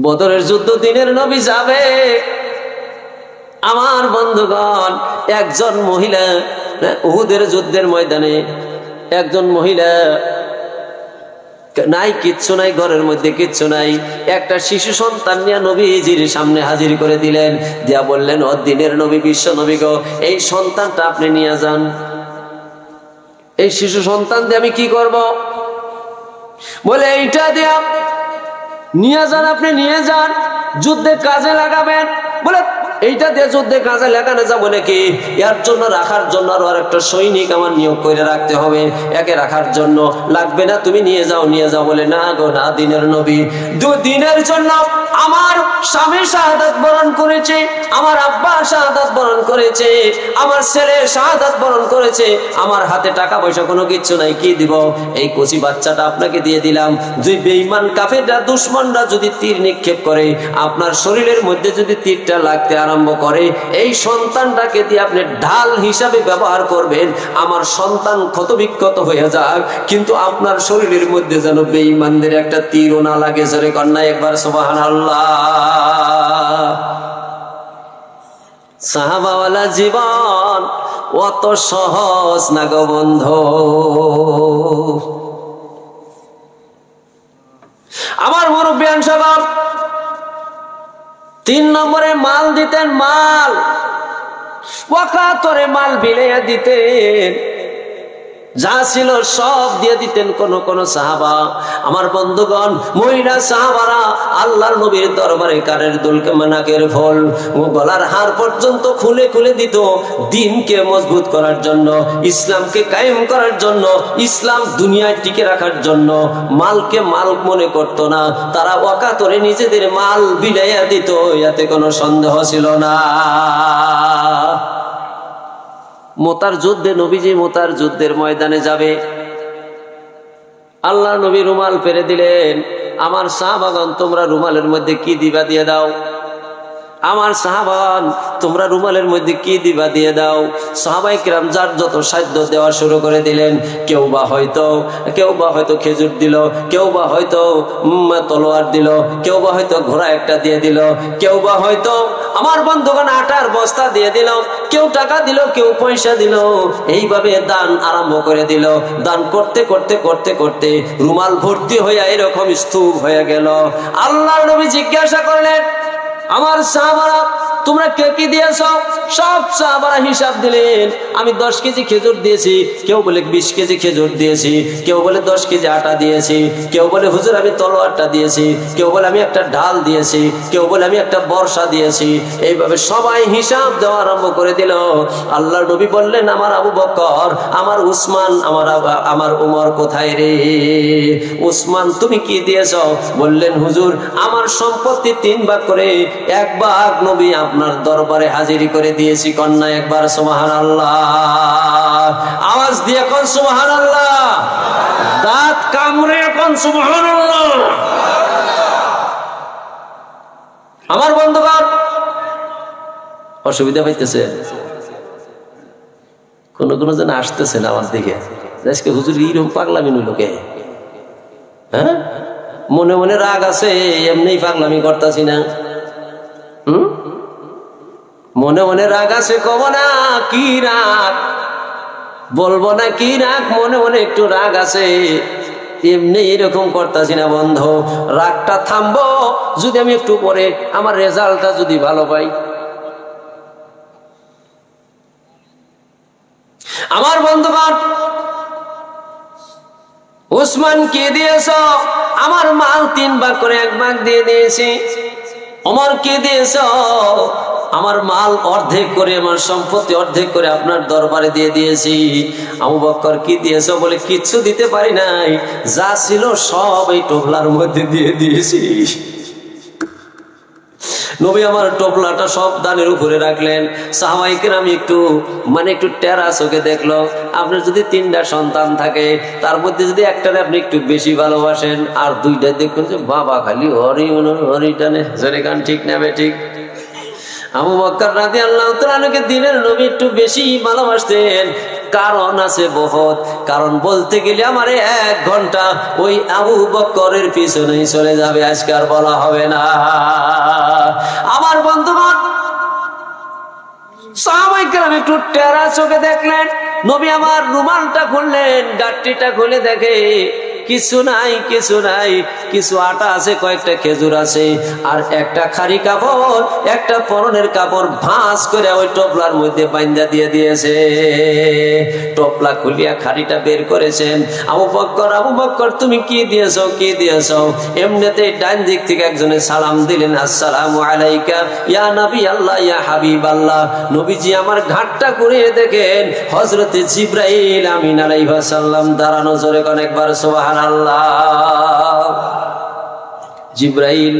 বদরের যুদ্ধ দিনের নবী যাবে। আমার বন্ধুগণ, একজন মহিলা উহুদের যুদ্ধের ময়দানে, একজন মহিলা নাই, কিচ্ছু নাই, ঘরের মধ্যে কিচ্ছু নাই, একটা শিশু সন্তান নিয়ে নবীজির সামনে হাজির করে দিলেন। দিয়া বললেন ও দিনের নবী, বিশ্ব নবী গো, এই সন্তানটা আপনি নিয়ে যান। এই শিশু সন্তান দিয়ে আমি কি করব? বলে এইটা দিয়া নিয়ে যান, আপনি নিয়ে যান, যুদ্ধে কাজে লাগাবেন। বলে এইটা দিয়ে যুদ্ধে কাজে লাগানো যাবো নাকি? এর জন্য রাখার জন্য আরো একটা সৈনিক আমার নিয়োগ করে রাখতে হবে, একে রাখার জন্য লাগবে না, তুমি নিয়ে যাও, নিয়ে যাও। বলে না গো না, দিনের নবী, দুদিনের জন্য আমার স্বামী শাহাদাত বরণ করেছে, আমার আব্বা শাহাদাত বরণ করেছে, আমার ছেলে শাহাদাত বরণ করেছে, আমার হাতে টাকা পয়সা কোনো কিচ্ছু নাই, কি দিব? এই কচি বাচ্চাটা আপনাকে দিয়ে দিলাম। দুই বেঈমান কাফেররা, দুশমনরা যদি তীর নিক্ষেপ করে, আপনার শরীরের মধ্যে যদি তীরটা লাগতে আরম্ভ করে, এই সন্তানটাকে দিয়ে আপনি ঢাল হিসাবে ব্যবহার করবেন। আমার সন্তান ক্ষতবিক্ষত হয়ে যাক, কিন্তু আপনার শরীরের মধ্যে যেন বেঈমানদের একটা তীরও না লাগে। জোরে কন্যা একবার সুবহানাল্লাহ। সাহাবাওয়ালা জীবন অত সহজ না গো বন্ধু। আমার মুরব্বিয়ান সাহেব 3 নম্বরে মাল দিতেন, মাল ওয়াকাতরে মাল বিলাইয়া দিতেন, যা ছিল সব দিয়ে দিতেন কোন কোন সাহাবা। আমার বন্ধুগণ, মহিলা সাহাবারা আল্লাহর নবীর দরবারে কানের দুলকে মানাকের ফল ও গলার হার পর্যন্ত খুলে খুলে দিত, দ্বীনকে মজবুত করার জন্য, ইসলামকে কায়েম করার জন্য, ইসলাম দুনিয়ায় টিকে রাখার জন্য। মালকে মাল মনে করত না, তারা ওয়াকাতরে নিজেদের মাল বিলাইয়া দিত, এতে কোনো সন্দেহ ছিল না। মোতার যুদ্ধে নবীজি মোতার যুদ্ধের ময়দানে যাবে, আল্লাহ নবী রুমাল পেরে দিলেন। আমার সাহাবাগণ, তোমরা রুমালের মধ্যে কি দিবা দিয়ে দাও। আমার সাহাবাগণ, তোমরা রুমালের মধ্যে কি দিবা দিয়ে দাও। সাহাবায়ে কেরাম যার যত সাধ্য দেওয়া শুরু করে দিলেন। কেউ বা হয়তো খেজুর দিল, কেউ বা হয়তো তলোয়ার দিল, কেউ বা হয়তো ঘোড়া একটা দিয়ে দিল, কেউ বা হয়তো আমার বন্ধুগণ আটার বস্তা দিয়ে দিল, কেউ টাকা দিল, কেউ পয়সা দিল। এইভাবে দান আরম্ভ করে দিল। দান করতে করতে করতে করতে রুমাল ভর্তি হইয়া এরকম স্তূপ হয়ে গেল। আল্লাহর নবী জিজ্ঞাসা করলেন, আমার সাহাবারা তোমরা কে কি দিয়েছ? সব সাহাবারা হিসাব দিলেন। আমি 10 কেজি খেজুর দিয়েছি, কেউ বলে 20 কেজি খেজুর দিয়েছি, কেউ বলে 10 কেজি আটা দিয়েছি, কেউ বলে হুজুর আমি তলোয়ারটা দিয়েছি, কেউ বলে আমি একটা ঢাল দিয়েছি, কেউ বলে আমি একটা বর্ষা দিয়েছি। এইভাবে সবাই হিসাব দেওয়া আরম্ভ করে দিল। আল্লাহর নবী বললেন, আমার আবু বকর, আমার উসমান, আমার উমর কোথায় রে? উসমান তুমি কি দিয়েছ? বললেন হুজুর আমার সম্পত্তি 3 ভাগ করে 1 ভাগ নবী আপনার দরবারে হাজিরি করে দিয়েছি। কন্যা একবার সুবহানাল্লাহ। আওয়াজ দিয়ে কোন সুবহানাল্লাহ, দাঁত কামড়ে কোন সুবহানাল্লাহ। আমার বন্ধুগণ, অসুবিধা পাইতেছে? কোন কোন জন আসতেছে না আমার দিকে, আজকে হুজুর এইরকম পাগলামি লোকে, হ্যাঁ মনে মনে রাগ আছে, এমনি পাগলামি করতেছি না। মনে মনে রাগ আছে, কব না কি রাগ? বলবো না কি রাগ, মনে মনে একটু রাগ আছে, এমনি এরকম করতেছি না বন্ধ। রাগটা থামবো যদি আমি একটু পরে আমার রেজাল্টটা যদি ভালো পাই। আমার বন্ধুগণ, উসমান কি দিয়েছ? আমার মাল 3 ভাগ করে 1 ভাগ দিয়ে দিয়েছি। ওমর কি দিয়েছ? আমার মাল অর্ধেক করে, আমার সম্পত্তি অর্ধেক করে আপনার দরবারে দিয়ে দিয়েছি। আবু বকর কি দিয়েছ? বলে কিচ্ছু দিতে পারি নাই, যা ছিল সব এই টোপলার মধ্যে দিয়ে দিয়েছি। নবী আমার টোপলাটা সব দানের উপরে রাখলেন। সাহাবায়ে কেরাম একটু টেরা চোখে দেখলো। আপনার যদি 3টা সন্তান থাকে, তার মধ্যে যদি একটারে আপনি একটু বেশি ভালোবাসেন, আর 2টা দেখবেন যে বাবা খালি হরি হরি টানে, জোরে গান, ঠিক নেবে ঠিক। আবু বকর রাদিয়াল্লাহু তাআলা আনহুকে দিনের নবী একটু বেশি ভালোবাসতেন। কারণ আছে বহুত, কারণ বলতে গেলে আমার 1 ঘন্টা ওই আবু বকরের পিছনেই চলে যাবে, আজকে আর বলা হবে না। আমার বন্ধুগণ, সাহাবায়ে কেরাম একটু টেরা চোখে দেখলেন। নবী আমার রুমালটা খুললেন, গাঁটটিটা খুলে দেখে কিছু নাই, কিছু নাই, কিছু আটা আছে, কয়েকটা খেজুর আছে, আর একটা খাড়ি কাপড়, একটা পরনের কাপড় ভাঁজ করে ওই টোপলার মধ্যে বাইন্ধা দিয়ে দিয়েছে। টোপলা খুলিয়া খাড়িটা বের করেছেন। আবু বকর তুমি কি দিয়েছ, কি দিয়েছ? এমনিতে ডান দিক থেকে একজনে সালাম দিলেন, আসসালামু আলাইকা ইয়া নবী আল্লাহ, ইয়া হাবিব আল্লাহ। নবীজি আমার ঘাটটা ঘুরিয়ে দেখেন হযরতে জিবরাইল আমিন আলাইহিস সালাম দাঁড়ানো। জোরে কোন একবার সুবহানাল্লাহ। জিবরাইল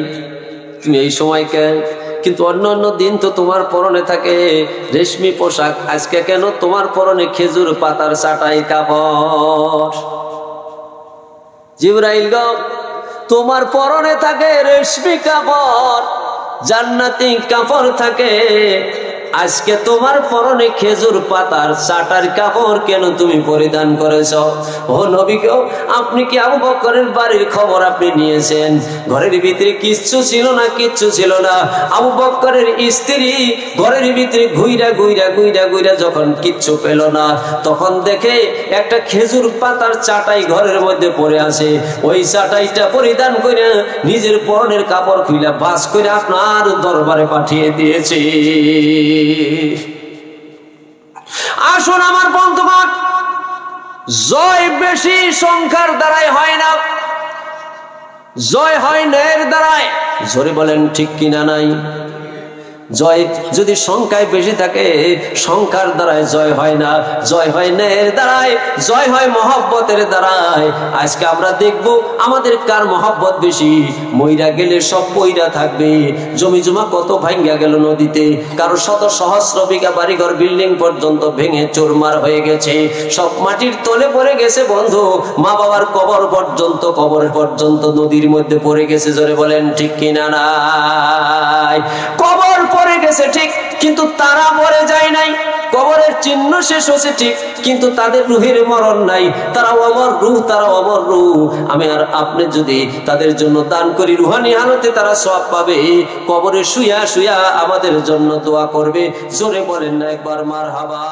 তুমি এই সময় কেন? কিন্তু অন্য দিন তো তোমার পরনে থাকে রেশমি পোশাক, আজকে কেন তোমার পরনে খেজুর পাতার চাটাই কাপড়? জিবরাইল গো, তোমার পরনে থাকে রেশমি কাপড়, জান্নাতি কাপড় থাকে, আজকে তোমার পরনে খেজুর পাতার চাটার কাপড় কেন তুমি পরিধান করেছ? ও নবী গো, আপনি কি আবু বকরের বাড়ির খবর আপনি নিয়েছেন? ঘরের ভিতরে কিচ্ছু ছিল না, কিচ্ছু ছিল না। আবু বকরের স্ত্রী ঘরের ভিতরে ঘুইরা যখন কিচ্ছু পেল না, তখন দেখে একটা খেজুর পাতার চাটাই ঘরের মধ্যে পড়ে আছে। ওই চাটাইটা পরিধান করে নিজের পরনের কাপড় খুইলা ভাঁজ করে আপনার দরবারে পাঠিয়ে দিয়েছে। আসুন আমার বন্ধুগণ, জয় বেশি সংখ্যার দ্বারাই হয় না, জয় হয় ন্যায়ের দ্বারাই। জোরে বলেন ঠিক কিনা নাই? জয় যদি সংখ্যায় বেশি থাকে, সংখ্যার দ্বারায় জয় হয় না, জয় হয় ন্যায়ের দ্বারায়, জয় হয় মহব্বতের দ্বারায়। আজকে আমরা দেখব আমাদের কার মহব্বত বেশি। মইরা গেলে সব পইরা থাকবে, জমি জমা কত ভাঙ্গা গেল নদীতে, কারো শত সহস্র বিঘা বাড়িঘর বিল্ডিং পর্যন্ত ভেঙে চুরমার হয়ে গেছে, সব মাটির তলে পড়ে গেছে বন্ধু। মা বাবার কবর পর্যন্ত নদীর মধ্যে পড়ে গেছে। জোরে বলেন ঠিক কিনা নাই? কবর পড়ে গেছে ঠিক, কিন্তু তারা মরে যায় নাই। কবরের চিহ্ন শেষ হচ্ছে ঠিক, কিন্তু তাদের রুহের মরণ নাই। তারা অমর রূহ, তারা অমর রূহ। আমি আর আপনি যদি তাদের জন্য দান করি, রুহানি হালতে তারা সওয়াব পাবে। কবরে শুয়া শুয়া আমাদের জন্য দোয়া করবে। জোরে বলেন না একবার মারহাবা।